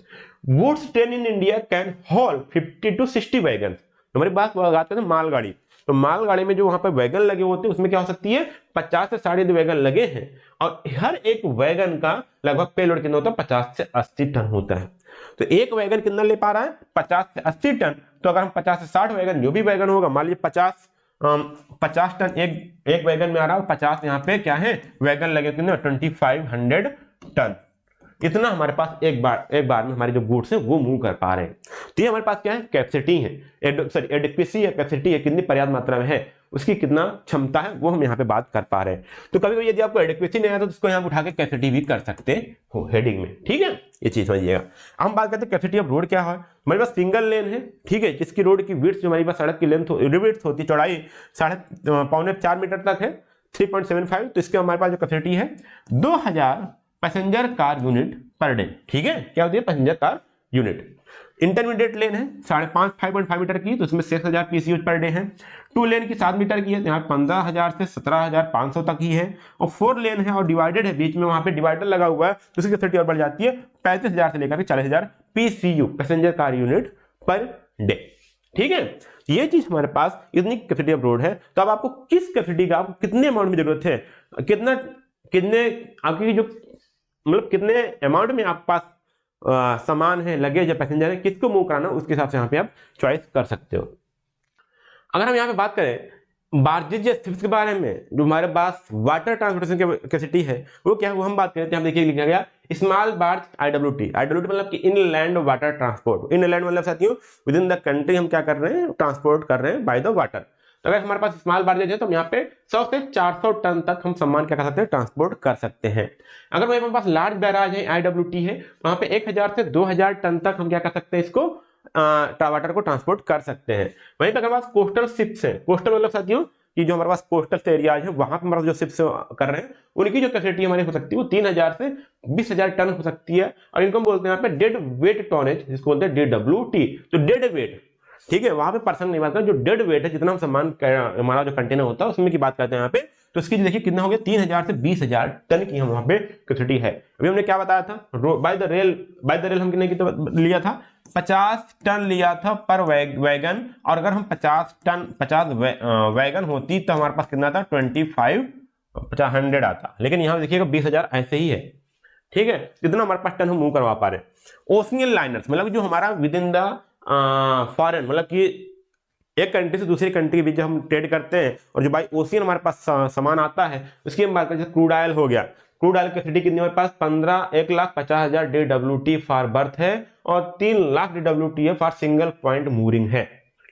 Goods train in India can hall 50 to 60 wagon. हमारी बात करते हैं मालगाड़ी, तो मालगाड़ी में जो वहां पर वैगन लगे होते हैं उसमें क्या हो सकती है 50 से 60 वैगन लगे हैं, और हर एक वैगन का लगभग पेलोड कितना होता है 50 से 80 टन होता है। तो एक वैगन कितना ले पा रहा है 50 से 80 टन। तो अगर हम 50 से 60 वैगन, जो भी वैगन होगा, मान लीजिए 50 टन एक वैगन में आ रहा है, 50 यहाँ पे क्या है वैगन लगे कितने 2500 टन, इतना हमारे पास एक बार में हमारे जो गुड्स है वो मूव कर पा रहे हैं। तो ये हमारे पास क्या है कैपेसिटी है, एडिक्वेसी है, कैपेसिटी है, कितनी पर्याप्त मात्रा में है, उसकी कितना क्षमता है वो हम यहाँ पे बात कर पा रहे हैं। तो कभी कभी यदि आपको एडिक्वेसी नहीं आया तो उसको यहाँ उठा के कैपेसिटी भी कर सकते हो हेडिंग में। ठीक है, ये चीज समझिएगा। हम बात करते हैं कैपेसिटी ऑफ रोड क्या है। हमारे पास सिंगल लेन है, ठीक है, जिसकी रोड की विड्थ जो हमारी पास सड़क की लेंथ होती है, चौड़ाई 3.25 मीटर तक है, 3.75। तो इसके हमारे पास जो कैपेसिटी है 2000 passenger car unit per day. ठीक है, क्या होती है पैसेंजर कार यूनिट। इंटरमीडिएट लेन है 5.5 मीटर की, तो उसमें 6,000 पीसीयू पर डे है। 2 लेन की 7 मीटर की है, यहाँ 15,000 से 17,500 तक ही है। और 4 लेन है और डिवाइडेड है, बीच में वहां पे डिवाइडर लगा हुआ है, तो उसकी कैपेसिटी और बढ़ जाती है 35,000 से लेकर 40,000 PCU passenger car unit per day. ठीक है, ये चीज हमारे पास इतनी कैपेसिटी ऑफ रोड है। तो अब आपको किस कैपेसिटी का, आपको कितने अमाउंट में जरूरत है, कितने आपकी जो मतलब कितने अमाउंट में आपके पास सामान है, लगेज है, पैसेंजर है, किसको मूव कराना, उसके हिसाब से यहाँ पे आप चॉइस कर सकते हो। अगर हम यहाँ पे बात करें बार्जेज या शिप्स के बारे में, जो हमारे पास वाटर ट्रांसपोर्टेशन की कैपेसिटी है वो क्या है, वो हम बात करते हैं। हम देखिए लिखा गया स्मॉल बार्ज IWT मतलब कि इनलैंड वाटर ट्रांसपोर्ट। इनलैंड मतलब साथियों विद इन द कंट्री हम क्या कर रहे हैं, ट्रांसपोर्ट कर रहे हैं बाय द वाटर। तो अगर हमारे पास स्मॉल बार्जेज है तो हम यहाँ पे 100 से 400 टन तक हम सामान क्या कर सकते हैं, ट्रांसपोर्ट कर सकते हैं। अगर हमारे पास लार्ज बैराज है IWT है, वहां पे 1000 से 2000 टन तक हम क्या कर सकते हैं, इसको वाटर को ट्रांसपोर्ट कर सकते हैं। वहीं पर हमारे पास कोस्टल शिप्स है, कोस्टल मतलब साथियों कि जो हमारे पास कोस्टल एरियाज है वहां पर हमारे जो शिप्स कर रहे हैं उनकी जो कैपेसिटी हमारी हो सकती है वो 3000 से 20,000 टन हो सकती है। और इनको हम बोलते हैं यहाँ पे डेड वेट टॉनेज, जिसको बोलते हैं DWT। तो डेड वेट, ठीक है, वहां पे पर्सन नहीं बात कर, जो डेड वेट है, जितना हम सामान हमारा जो कंटेनर होता है उसमें की बात करते हैं यहाँ पे, तो उसकी देखिए कितना हो गया 3000 से 20,000 टन की हम वहां पे कैपेसिटी है। अभी हमने क्या बताया था, बाय द रेल हम कितने लिया था 50 टन लिया था पर वैगन। और अगर हम 50 वैगन होती तो हमारे पास कितना था 25 100 आता, लेकिन यहाँ देखिएगा 20,000 ऐसे ही है, ठीक है। इतना हमारे पास टन हम मूव करवा पा रहे हैं। ओशियन लाइनर्स मतलब जो हमारा विद इन द फॉरेन, मतलब कि एक कंट्री से दूसरी कंट्री के बीच जब हम ट्रेड करते हैं और जो बाई ओशियन हमारे पास सामान आता है उसकी हम बात करें, जैसे क्रूड ऑयल हो गया, क्रूड ऑयल कैपेसिटी कितनी हमारे पास 1,50,000 DWT फॉर बर्थ है और 3 लाख DWT है फॉर सिंगल पॉइंट मूविंग है,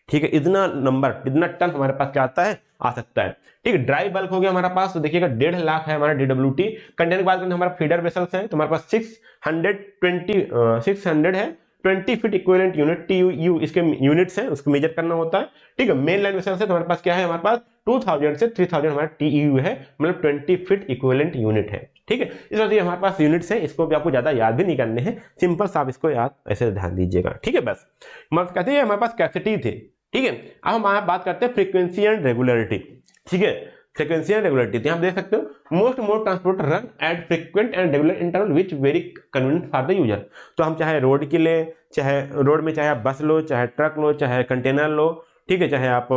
ठीक है। इतना नंबर, इतना टन हमारे पास क्या आता है, आ सकता है, ठीक है। ड्राई बल्क हो गया हमारे पास, तो देखिएगा 1.5 लाख है हमारा DWT। कंटेनर की बात करें हमारा फीडर वेसल्स है, तो हमारे पास 600 है 20 फीट इक्विवेलेंट यूनिट, TU इसके यूनिट्स हैं, उसको मेजर करना होता है, ठीक है। मेन लाइन वेसल्स है तो हमारे पास क्या है, हमारे पास 2000 से 3000 हमारा TEU है, मतलब 20 फीट इक्विवेलेंट यूनिट है, ठीक है। इस वजह से हमारे पास यूनिट्स है, इसको भी आपको ज्यादा याद भी नहीं करने हैं, सिंपल सा आप इसको याद ऐसे ध्यान दीजिएगा, ठीक है। बस मतलब कहते हैं हमारे पास कैपेसिटी थी, ठीक है। अब हम बात करते हैं फ्रीक्वेंसी एंड रेगुलरिटी, ठीक है। फ्रीक्वेंसी एंड रेगुलरिटी यहाँ देख सकते हो, most mode transport run at frequent and regular interval which very convenient for the user. तो हम चाहे रोड के लिए, चाहे रोड में चाहे आप बस लो, चाहे ट्रक लो, चाहे कंटेनर लो, ठीक है, चाहे आप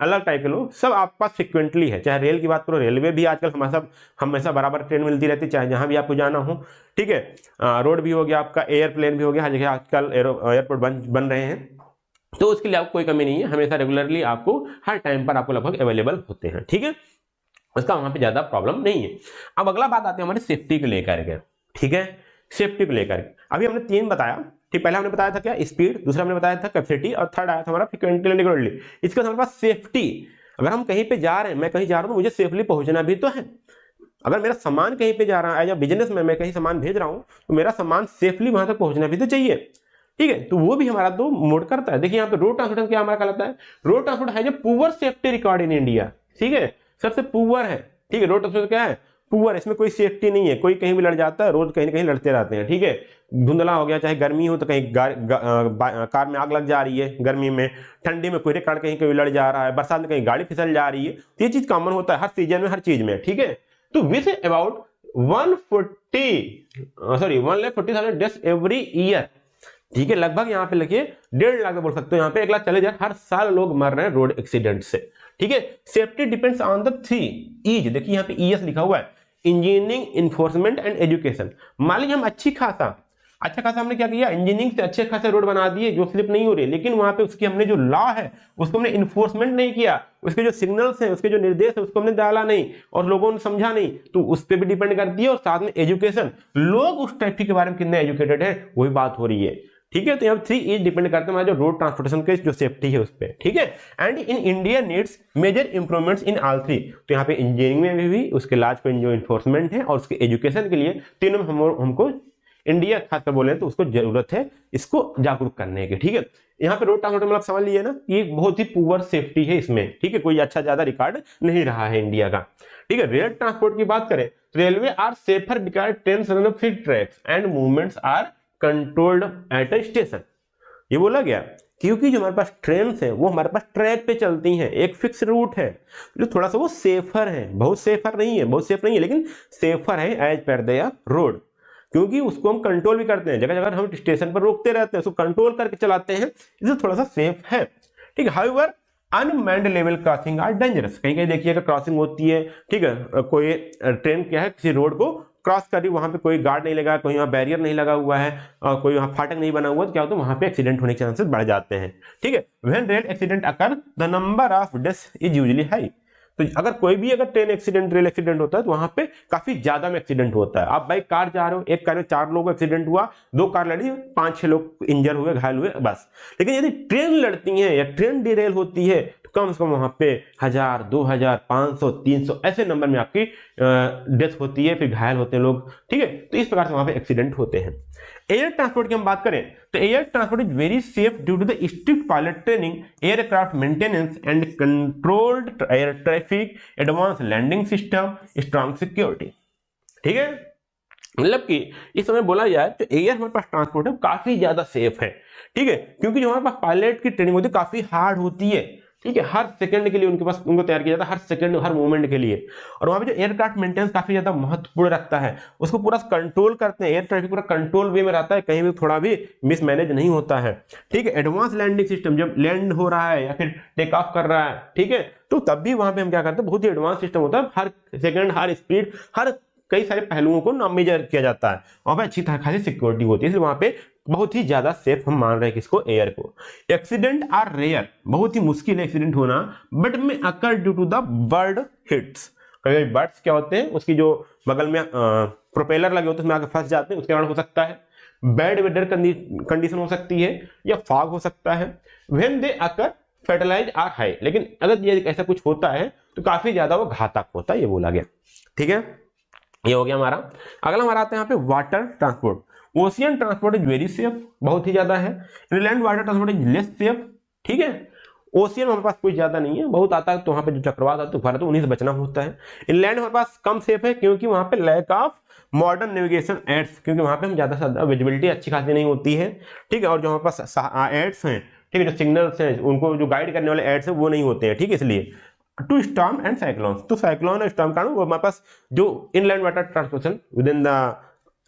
अलग टाइप के लो, सब आपके पास फ्रिक्वेंटली है। चाहे रेल की बात करो, रेलवे भी आजकल हमेशा बराबर ट्रेन मिलती रहती है, चाहे जहां भी आपको जाना हो, ठीक है। रोड भी हो गया आपका, एयरप्लेन भी हो गया, हर जगह आजकल एयरपोर्ट बन रहे हैं, तो उसके लिए आपको कोई कमी नहीं है, हमेशा रेगुलरली आपको हर टाइम पर आपको लगभग अवेलेबल होते हैं, ठीक है। उसका वहां पे ज्यादा प्रॉब्लम नहीं है। अब अगला बात आते हैं हमारे सेफ्टी को लेकर के, ठीक है। सेफ्टी को लेकर अभी हमने 3 बताया, ठीक। पहला हमने बताया था क्या, स्पीड, दूसरा हमने बताया था कैपेसिटी, और थर्ड आया था हमारा फ्रीक्वेंसी एंड रेगुलरिटी। इसके बाद हमारे पास सेफ्टी, अगर हम कहीं पे जा रहे हैं, मैं कहीं जा रहा हूं, मुझे सेफली पहुंचना भी तो है। अगर मेरा सामान कहीं पे जा रहा है, एज अ बिजनेस में मैं कहीं सामान भेज रहा हूं, तो मेरा सामान सेफली वहां तक पहुंचना भी तो चाहिए, ठीक है। तो वो भी हमारा तो मोड करता है। देखिए यहाँ पे रोड ट्रांसपोर्ट क्या हमारा कहलाता है, रोड ट्रांसपोर्ट है जो poor safety record in India, ठीक है, सबसे पुअर है, ठीक है। रोड ट्रांसपोर्ट क्या है, पुअर, इसमें कोई सेफ्टी नहीं है, कोई कहीं भी लड़ जाता है, रोज कहीं ना कहीं लड़ते रहते हैं, ठीक है। धुंधला हो गया, चाहे गर्मी हो तो कहीं कार में आग लग जा रही है गर्मी में, ठंडी में कोई कार कहीं कोई लड़ जा रहा है, बरसात में कहीं गाड़ी फिसल जा रही है, तो ये चीज कॉमन होता है हर सीजन में, हर चीज में, ठीक है। तो विच अबाउट 1,40,000 डेथ्स एवरी ईयर, ठीक है। लगभग यहाँ पे लिखिए 1.5 लाख बोल सकते हो, यहाँ पे 1 लाख चले जाए, हर साल लोग मर रहे हैं रोड एक्सीडेंट से, ठीक है। Safety depends on the 3 E's, देखिए यहाँ पे ES लिखा हुआ है, इंजीनियरिंग, इन्फोर्समेंट एंड एजुकेशन। मान लीजिए हम अच्छा खासा हमने क्या किया, इंजीनियरिंग से अच्छे खासे रोड बना दिए जो स्लिप नहीं हो रही, लेकिन वहां पे उसकी हमने जो लॉ है उसको हमने इन्फोर्समेंट नहीं किया, उसके जो सिग्नल्स हैं, उसके जो निर्देश है उसको हमने डाला नहीं और लोगों ने समझा नहीं, तो उस पर भी डिपेंड करती है। और साथ में एजुकेशन, लोग उस ट्रैफिक के बारे में कितने एजुकेटेड है वही बात हो रही है, ठीक है। तो यहाँ 3 E's डिपेंड करते हैं हमारे जो रोड ट्रांसपोर्टेशन के जो सेफ्टी है उस पर, ठीक है। And in India needs major improvements in all 3, तो यहाँ पे इंजीनियरिंग में भी उसके लाज को जो इन्फोर्समेंट है और उसके एजुकेशन के लिए, तीनों में हमको इंडिया खासकर बोले तो उसको जरूरत है इसको जागरूक करने की, ठीक है। यहाँ पे रोड ट्रांसपोर्ट मतलब समझ लीजिए ना, ये बहुत ही पुअर सेफ्टी है इसमें, ठीक है, कोई अच्छा ज्यादा रिकॉर्ड नहीं रहा है इंडिया का, ठीक है। रेल ट्रांसपोर्ट की बात करें, railway are safer because trains run on fixed tracks and movements are controlled at a station. ये बोला गया क्योंकि जो हमारे पास ट्रेन है वो हमारे पास ट्रैक पे चलती हैं, एक फिक्स रूट है जो थोड़ा सा वो सेफर है, बहुत सेफ नहीं है लेकिन सेफर है एज पर द रोड, क्योंकि उसको हम कंट्रोल भी करते हैं, जगह जगह हम स्टेशन पर रोकते रहते हैं, उसको कंट्रोल करके चलाते हैं, इसलिए थोड़ा सा सेफ है, ठीक है। However unmanned level crossing are dangerous, कहीं कहीं देखिएगा क्रॉसिंग होती है, ठीक है, कोई ट्रेन क्या है किसी रोड को क्रॉस कर रही, वहां पे कोई गार्ड नहीं लगा, कोई वहां बैरियर नहीं लगा हुआ है और कोई वहां फाटक नहीं बना हुआ, तो क्या होता है वहां पे एक्सीडेंट होने के चांसेस बढ़ जाते हैं, ठीक है। When rail accident occur the number of deaths is usually high, तो अगर कोई भी अगर ट्रेन एक्सीडेंट, रेल एक्सीडेंट होता है तो वहां पे काफी ज्यादा में एक्सीडेंट होता है। आप भाई कार जा रहे हो, एक कार में 4 लोगों का एक्सीडेंट हुआ, 2 कार लड़ी, 5-6 लोग इंजर हुए, घायल हुए, बस। लेकिन यदि ट्रेन लड़ती है या ट्रेन डिरेल होती है तो कम से कम वहां पे 1000, 2000, 500, 300 ऐसे नंबर में आपकी डेथ होती है, फिर घायल होते हैं लोग, ठीक है। तो इस प्रकार से वहां पे एक्सीडेंट होते हैं। एयर ट्रांसपोर्ट की हम बात करें तो air transport is very safe due to the strict pilot training, aircraft maintenance and controlled air traffic, advance landing system, strong security, ठीक है। मतलब कि इस समय बोला जाए तो एयर हमारे पास ट्रांसपोर्ट है काफी ज्यादा सेफ है, ठीक है, क्योंकि जो हमारे पास पायलट की ट्रेनिंग होती है काफी हार्ड होती है, ठीक है, हर सेकंड के लिए उनके पास उनको तैयार किया जाता है, हर सेकंड हर मूवमेंट के लिए। और वहाँ पे जो एयरक्राफ्ट मेंटेनेंस काफी ज्यादा महत्वपूर्ण रखता है, उसको पूरा कंट्रोल करते हैं, एयर ट्रैफिक पूरा कंट्रोल वे में रहता है, कहीं भी थोड़ा भी मिसमैनेज नहीं होता है। ठीक है, एडवांस लैंडिंग सिस्टम जब लैंड हो रहा है या फिर टेक ऑफ कर रहा है, ठीक है, तो तब भी वहां पे हम क्या करते हैं, बहुत ही एडवांस सिस्टम होता है, हर सेकंड हर स्पीड हर कई सारे पहलुओं को मेजर किया जाता है, वहां पे अच्छी तरह खासी सिक्योरिटी होती है, इसलिए वहां पे बहुत ही ज्यादा सेफ हम मान रहे हैं किसको, एयर को। एक्सीडेंट आर रेयर, बहुत ही मुश्किल है एक्सीडेंट होना, but may occur due to the bird hits. कई बर्ड्स क्या होते हैं, उसकी जो बगल में प्रोपेलर लगे होते हैं उसमें आगे फंस जाते हैं, उसके कारण हो सकता है। बैड वेदर कंडीशन हो सकती है, या फॉग हो सकता है। When they occur fatalities are high, लेकिन अगर ये ऐसा कुछ होता है तो काफी ज्यादा वो घातक होता है, ये बोला गया। ठीक है, ये हो गया हमारा। अगला हमारा आता है यहाँ पे water transport. Ocean transport is very safe, बहुत ही ज्यादा है। Inland water transport is less safe. ठीक है, ओशियन हमारे पास कोई ज्यादा नहीं है, बहुत आता है तो वहां पे जो चक्रवात आता है तूफान तो उन्हीं से बचना होता है। इनलैंड हमारे पास कम सेफ है, क्योंकि वहां पे lack of modern navigation aids, क्योंकि वहां पे हम ज्यादा से ज्यादा विजिबिलिटी अच्छी खासी नहीं होती है। ठीक है, और जो हमारे पास एड्स हैं, ठीक है, जो सिग्नल्स हैं उनको जो गाइड करने वाले एड्स हैं वो नहीं होते हैं। ठीक है, इसलिए टू स्टॉर्म एंड साइक्लोन, तो साइक्लोन और स्टॉर्म कारण वो हमारे पास जो inland water transportation with in the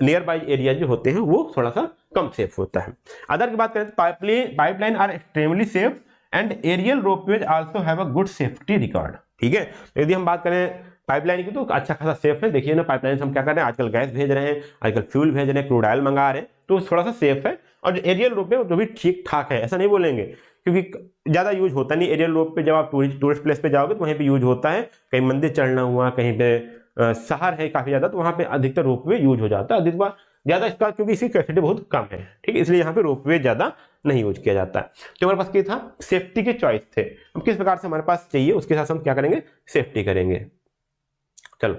near by area जो होते हैं वो थोड़ा सा कम सेफ होता है। अदर की बात करें तो pipeline are extremely safe and aerial ropeways also have a good safety record. ठीक है, यदि हम बात करें पाइपलाइन की तो अच्छा खासा सेफ है। देखिए ना, पाइपलाइन हम क्या कर रहे हैं, आजकल गैस भेज रहे हैं, आजकल फ्यूल भेज रहे हैं, क्रूड ऑयल मंगा रहे हैं, तो थोड़ा सा सेफ है। और जो एरियल रोपवे जो भी ठीक ठाक है, ऐसा नहीं बोलेंगे, क्योंकि ज्यादा यूज होता नहीं एरियल रोप पे। जब आप टूरिस्ट प्लेस पे जाओगे तो वहीं पे यूज होता है, कहीं मंदिर चढ़ना हुआ, कहीं पे शहर है काफी ज्यादा, तो वहां पे अधिकतर रोपवे यूज हो जाता है। अधिकतर ज्यादा इसका, क्योंकि इसकी कैपेसिटी बहुत कम है। ठीक है, इसलिए यहाँ पे रोपवे ज्यादा नहीं यूज किया जाता है। तो हमारे पास क्या था, सेफ्टी के चॉइस थे, हम किस प्रकार से हमारे पास चाहिए उसके हिसाब से हम क्या करेंगे, सेफ्टी करेंगे। चलो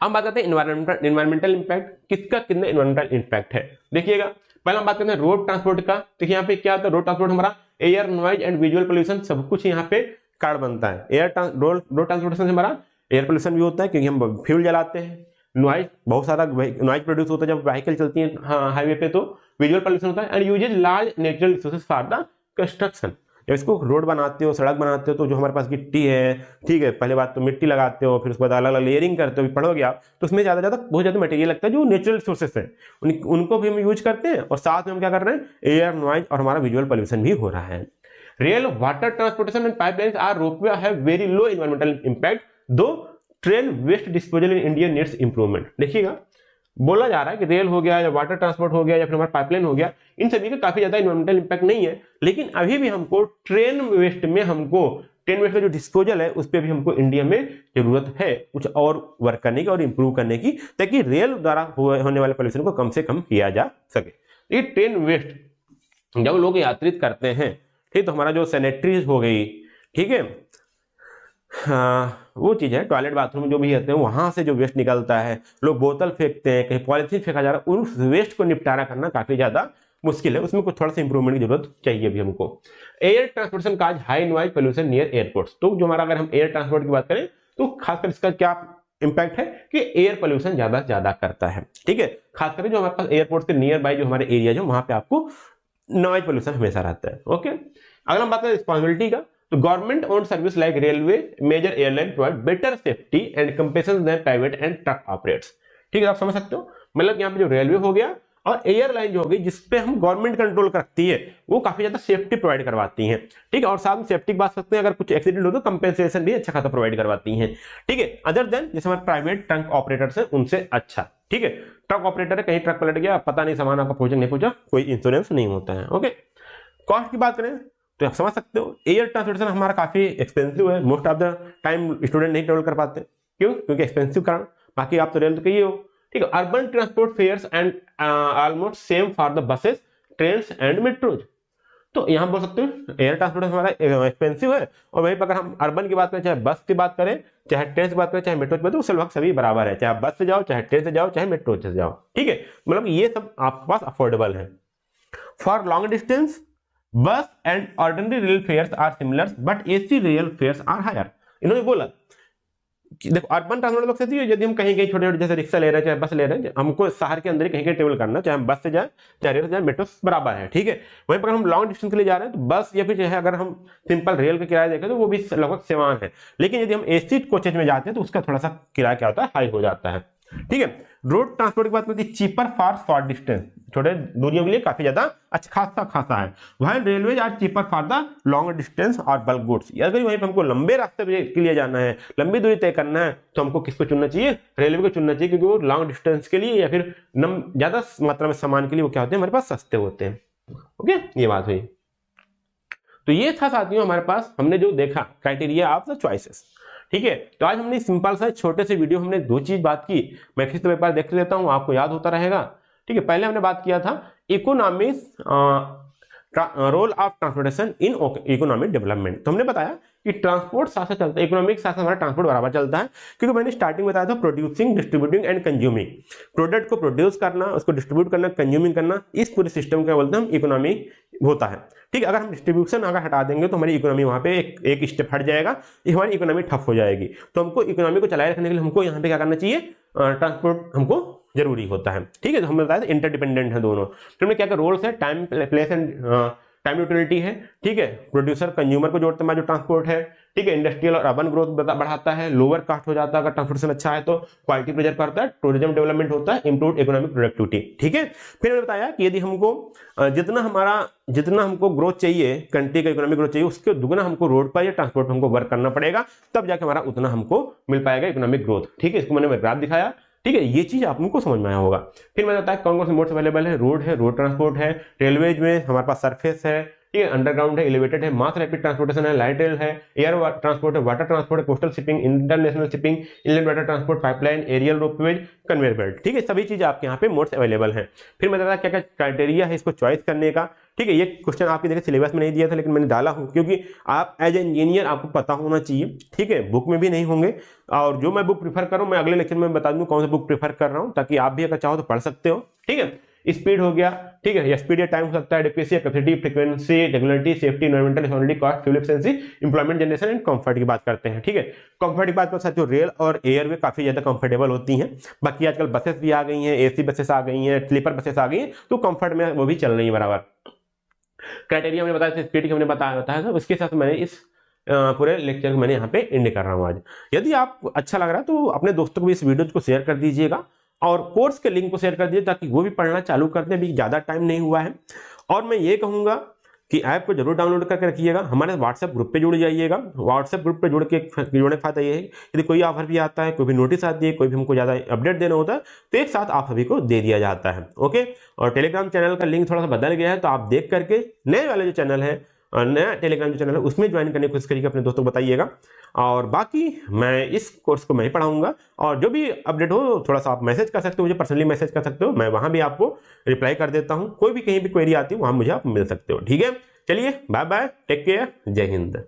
हम बात करते हैं इन्वायरमेंटल इंपैक्ट, किसका कितना इन्वायरमेंटल इंपैक्ट है। देखिएगा, पहले हम बात करते हैं रोड ट्रांसपोर्ट का। देखिए यहाँ पे क्या होता है, रोड ट्रांसपोर्ट हमारा air, noise and visual pollution सब कुछ यहाँ पे कारण बनता है। रोड ट्रांसपोर्टेशन से हमारा एयर पोल्यूशन भी होता है, क्योंकि हम फ्यूल जलाते हैं। नॉइज, बहुत सारा नॉइज प्रोड्यूस होता है जब व्हीकल चलती है हाईवे पे, तो विजुअल पोल्यूशन होता है। And uses large natural resources for the construction, जब इसको रोड बनाते हो, सड़क बनाते हो, तो जो हमारे पास गिट्टी है, ठीक है, पहले बात तो मिट्टी लगाते हो, फिर उसके बाद अलग अलग लेयरिंग करते हो, पढ़ोगे आप तो उसमें बहुत ज्यादा मटेरियल लगता है जो नेचुरल रिसोर्सेज है, उनको भी हम यूज करते हैं। और साथ में हम क्या कर रहे हैं, एयर, नॉइज और हमारा विजुअल पोल्यूशन भी हो रहा है। Rail, water transportation and pipelines are ropeway have very low environmental impact, though train waste disposal in India needs improvement. देखिएगा, बोला जा रहा है कि रेल हो गया या वाटर ट्रांसपोर्ट हो गया या फिर हमारा पाइपलाइन हो गया, इन सभी का काफी ज्यादा इन्वायरमेंटल इंपैक्ट नहीं है, लेकिन अभी भी हमको ट्रेन वेस्ट का जो डिस्पोजल है उस पर भी हमको इंडिया में जरूरत है कुछ और वर्क करने की और इंप्रूव करने की, ताकि रेल द्वारा होने वाले पोल्यूशन को कम से कम किया जा सके। ये ट्रेन वेस्ट जब लोग यात्रित करते हैं, ठीक, तो हमारा जो सैनिटरीज हो गई, ठीक है, वो चीज है, टॉयलेट बाथरूम जो भी रहते हैं वहां से जो वेस्ट निकलता है, लोग बोतल फेंकते हैं, कहीं पॉलिथीन फेंका जा रहा है, उस वेस्ट को निपटारा करना काफी ज्यादा मुश्किल है, उसमें कुछ थोड़ा सा इंप्रूवमेंट की जरूरत चाहिए भी हमको। Air transportation causes high noise pollution near airports, तो जो हमारा अगर हम एयर ट्रांसपोर्ट की बात करें तो खासकर इसका क्या इंपैक्ट है कि एयर पोल्यूशन ज्यादा करता है। ठीक है, खासकर जो हमारे पास एयरपोर्ट के नियर बाय जो हमारे एरिया जो वहां पे आपको नॉइज पोल्यूशन हमेशा रहता है। ओके, अगर हम बात करें रिस्पॉन्सिबिलिटी का, तो government owned service like railway major airline provide better safety and compensation than private and truck operators. ठीक है, आप समझ सकते हो, मतलब यहाँ पे जो रेलवे हो गया और एयरलाइन जो होगी जिसपे हम गवर्नमेंट कंट्रोल रखती है, वो काफी ज्यादा सेफ्टी प्रोवाइड करवाती हैं। ठीक है, और साथ में सेफ्टी की बात सकते हैं, अगर कुछ एक्सीडेंट हो तो कंपेंसेशन भी अच्छा खासा प्रोवाइड करवाती हैं। ठीक है, अदर देन जैसे हमारे प्राइवेट ट्रक ऑपरेटर्स हैं उनसे अच्छा। ठीक है, ट्रक ऑपरेटर है, कहीं ट्रक पलट गया, पता नहीं सामान आपका पहुंचा नहीं पहुंचा, कोई इंश्योरेंस नहीं होता है। ओके, कॉस्ट की बात करें तो आप समझ सकते हो एयर ट्रांसपोर्टेशन हमारा काफी एक्सपेंसिव है, most of the time student नहीं ट्रेवल कर पाते, क्यों, क्योंकि एक्सपेंसिव कारण। बाकी आप तो रेल तो कहिए हो। ठीक है, urban transport fares and almost same for the buses, trains and metros. तो यहाँ बोल सकते हो एयर ट्रांसपोर्ट हमारा एक्सपेंसिव है, और वहीं पर अगर हम अर्बन की बात करें, चाहे बस की बात करें, चाहे ट्रेन की बात करें, चाहे मेट्रो की बात करें, तो लगभग सभी बराबर है, चाहे बस से जाओ, चाहे ट्रेन से जाओ, चाहे मेट्रो से जाओ। ठीक है, मतलब ये सब आपके पास अफोर्डेबल है। For long distance bus and ordinary rail fares are similar but AC rail fares are higher. इन्होंने बोला देखो अर्बन ट्रांसपोर्ट लोग से यदि हम कहीं कहीं छोटे छोटे जैसे रिक्शा ले रहे हैं चाहे बस ले रहे हैं, हमको शहर के अंदर ही कहीं कहीं ट्रेवल करना, चाहे हम बस से जाए चाहे रेल से जाए, मेट्रो बराबर है, ठीक है। वहीं पर हम लॉन्ग डिस्टेंस के लिए जा रहे हैं तो बस या फिर जो है अगर हम सिंपल रेल का किराया देखें तो वो भी लगभग समान है। लेकिन यदि हम एसी कोचेज में जाते हैं तो उसका थोड़ा सा किराया क्या होता है, हाई हो जाता है, ठीक है। रोड ट्रांसपोर्ट की बात करती है, चीपर फॉर शॉर्ट डिस्टेंस, छोटे दूरियों के लिए काफी ज्यादा अच्छा खासा है। वहीं railway are cheaper for the long distance और बल्क गुड्स। अगर वहीं पर हमको लंबे रास्ते के लिए जाना है, लंबी दूरी तय करना है, तो हमको किसको चुनना चाहिए, रेलवे को चुनना चाहिए, क्योंकि वो लॉन्ग डिस्टेंस के लिए या फिर ज्यादा मात्रा में सामान के लिए वो क्या होते हैं, हमारे पास सस्ते होते हैं। ओके, ये बात हुई। तो ये था साथियों हमारे पास हमने जो देखा क्राइटेरिया ऑफ द चॉइसेस, ठीक है। तो आज हमने सिंपल सा छोटे से वीडियो हमने दो चीज बात की, मैं फिर से एक बार देख लेता हूं, आपको याद होता रहेगा, ठीक है। पहले हमने बात किया था economics role of transportation in economic development. तो हमने बताया कि ट्रांसपोर्ट साथ साथ चलता है, इकोनॉमिक साथ साथ हमारा ट्रांसपोर्ट बराबर चलता है, क्योंकि मैंने स्टार्टिंग बताया था producing, distributing and consuming. Product को प्रोड्यूस करना, उसको डिस्ट्रीब्यूट करना, कंज्यूमिंग करना, इस पूरे सिस्टम क्या बोलते हैं हम, इकोनॉमी होता है, ठीक है। अगर हम डिस्ट्रीब्यूशन अगर हटा देंगे तो हमारी इकोनॉमी वहां पे एक स्टेप हट जाएगा, ये हमारी इकोनॉमी ठप हो जाएगी। तो हमको इकोनॉमी को चलाए रखने के लिए हमको यहाँ पे क्या करना चाहिए, ट्रांसपोर्ट हमको जरूरी होता है, ठीक है। तो हमने बताया था इंटरडिपेंडेंट है दोनों। फिर हमने क्या क्या रोल्स है, time place and time utility है, ठीक है। प्रोड्यूसर कंज्यूमर को जोड़ते हैं जो ट्रांसपोर्ट है, ठीक है। इंडस्ट्रियल और अर्बन ग्रोथ बढ़ाता है, लोअर कास्ट हो जाता है अगर ट्रांसपोर्टेशन अच्छा है, तो क्वालिटी प्रेजर करता है, टूरिज्म डेवलपमेंट होता है, इंप्रूव इकोनॉमिक प्रोडक्टिविटी, ठीक है। फिर मैंने बताया कि यदि हमको जितना हमको ग्रोथ चाहिए, कंट्री का इकोनॉमिक ग्रोथ चाहिए, उसके दुगना हमको रोड पर या ट्रांसपोर्ट पर हमको वर्क करना पड़ेगा, तब जाके हमारा उतना हमको मिल पाएगा इकोनॉमिक ग्रोथ, ठीक है। इसको मैंने ग्राफ दिखाया, ठीक है। ये चीज आपको समझ में आया होगा। फिर मैं बताया कौन कौन से मोड्स अवेलेबल है, रोड ट्रांसपोर्ट है, रेलवेज में हमारे पास सरफेस है, ठीक है, अंडरग्राउंड है, एलिवेटेड है, मास रैपिड ट्रांसपोर्टेशन है, लाइट रेल है, एयर ट्रांसपोर्ट है, वाटर ट्रांसपोर्ट है, coastal shipping, international shipping, inland water transport, pipeline, aerial ropeways, conveyor belt, ठीक है। सभी चीज आपके यहाँ पे मोड्स अवेलेबल है। फिर मैं बताया क्या क्या क्राइटेरिया है इसको चॉइस करने का, ठीक है। ये क्वेश्चन आपके देखिए सिलेबस में नहीं दिया था, लेकिन मैंने डाला हूं क्योंकि आप एज इंजीनियर आपको पता होना चाहिए, ठीक है। बुक में भी नहीं होंगे, और जो मैं बुक प्रीफर करूं मैं अगले लेक्चर में बता दूं कौन सा बुक प्रीफर कर रहा हूं, ताकि आप भी अगर चाहो तो पढ़ सकते हो, ठीक है। स्पीड हो गया, ठीक है, या स्पीड या टाइम हो सकता है, adequacy, capacity, frequency, regularity, safety, environmental, solidity, cost, fuel efficiency, employment generation and comfort की बात करते हैं, ठीक है। कंफर्ट की बात कर सकते हो, रेल और एयर में काफी ज्यादा कंफर्टेबल होती हैं। बाकी आजकल बसेस भी आ गई हैं, एसी बसेस आ गई हैं, स्लीपर बसेस आ गई हैं, तो कंफर्ट में वो भी चल रही है बराबर। क्राइटेरिया हमने बताया था, स्पीड की हमने बताया था, उसके साथ मैंने इस पूरे लेक्चर को मैंने यहाँ पे एंड कर रहा हूँ आज। यदि आपको अच्छा लग रहा है तो अपने दोस्तों को भी इस वीडियो को शेयर कर दीजिएगा, और कोर्स के लिंक को शेयर कर दीजिए ताकि वो भी पढ़ना चालू कर दें, अभी ज़्यादा टाइम नहीं हुआ है। और मैं ये कहूँगा कि ऐप को जरूर डाउनलोड करके रखिएगा, हमारे व्हाट्सएप ग्रुप पे जुड़ जाइएगा। व्हाट्सएप ग्रुप पे जुड़ने का फायदा ये है यदि कोई ऑफर भी आता है, कोई भी नोटिस आती है, कोई भी हमको ज़्यादा अपडेट देना होता है, तो एक साथ आप सभी को दे दिया जाता है, ओके। और टेलीग्राम चैनल का लिंक थोड़ा सा बदल गया है, तो आप देख करके नए वाले जो चैनल है, नया टेलीग्राम जो चैनल है, उसमें ज्वाइन करने की कोशिश करिएगा, अपने दोस्तों को बताइएगा। और बाकी मैं इस कोर्स को मैं ही पढ़ाऊंगा, और जो भी अपडेट हो थोड़ा सा आप मैसेज कर सकते हो, मुझे पर्सनली मैसेज कर सकते हो, मैं वहां भी आपको रिप्लाई कर देता हूं। कोई भी कहीं भी क्वेरी आती है वहां मुझे आप मिल सकते हो, ठीक है। चलिए बाय बाय, टेक केयर, जय हिंद।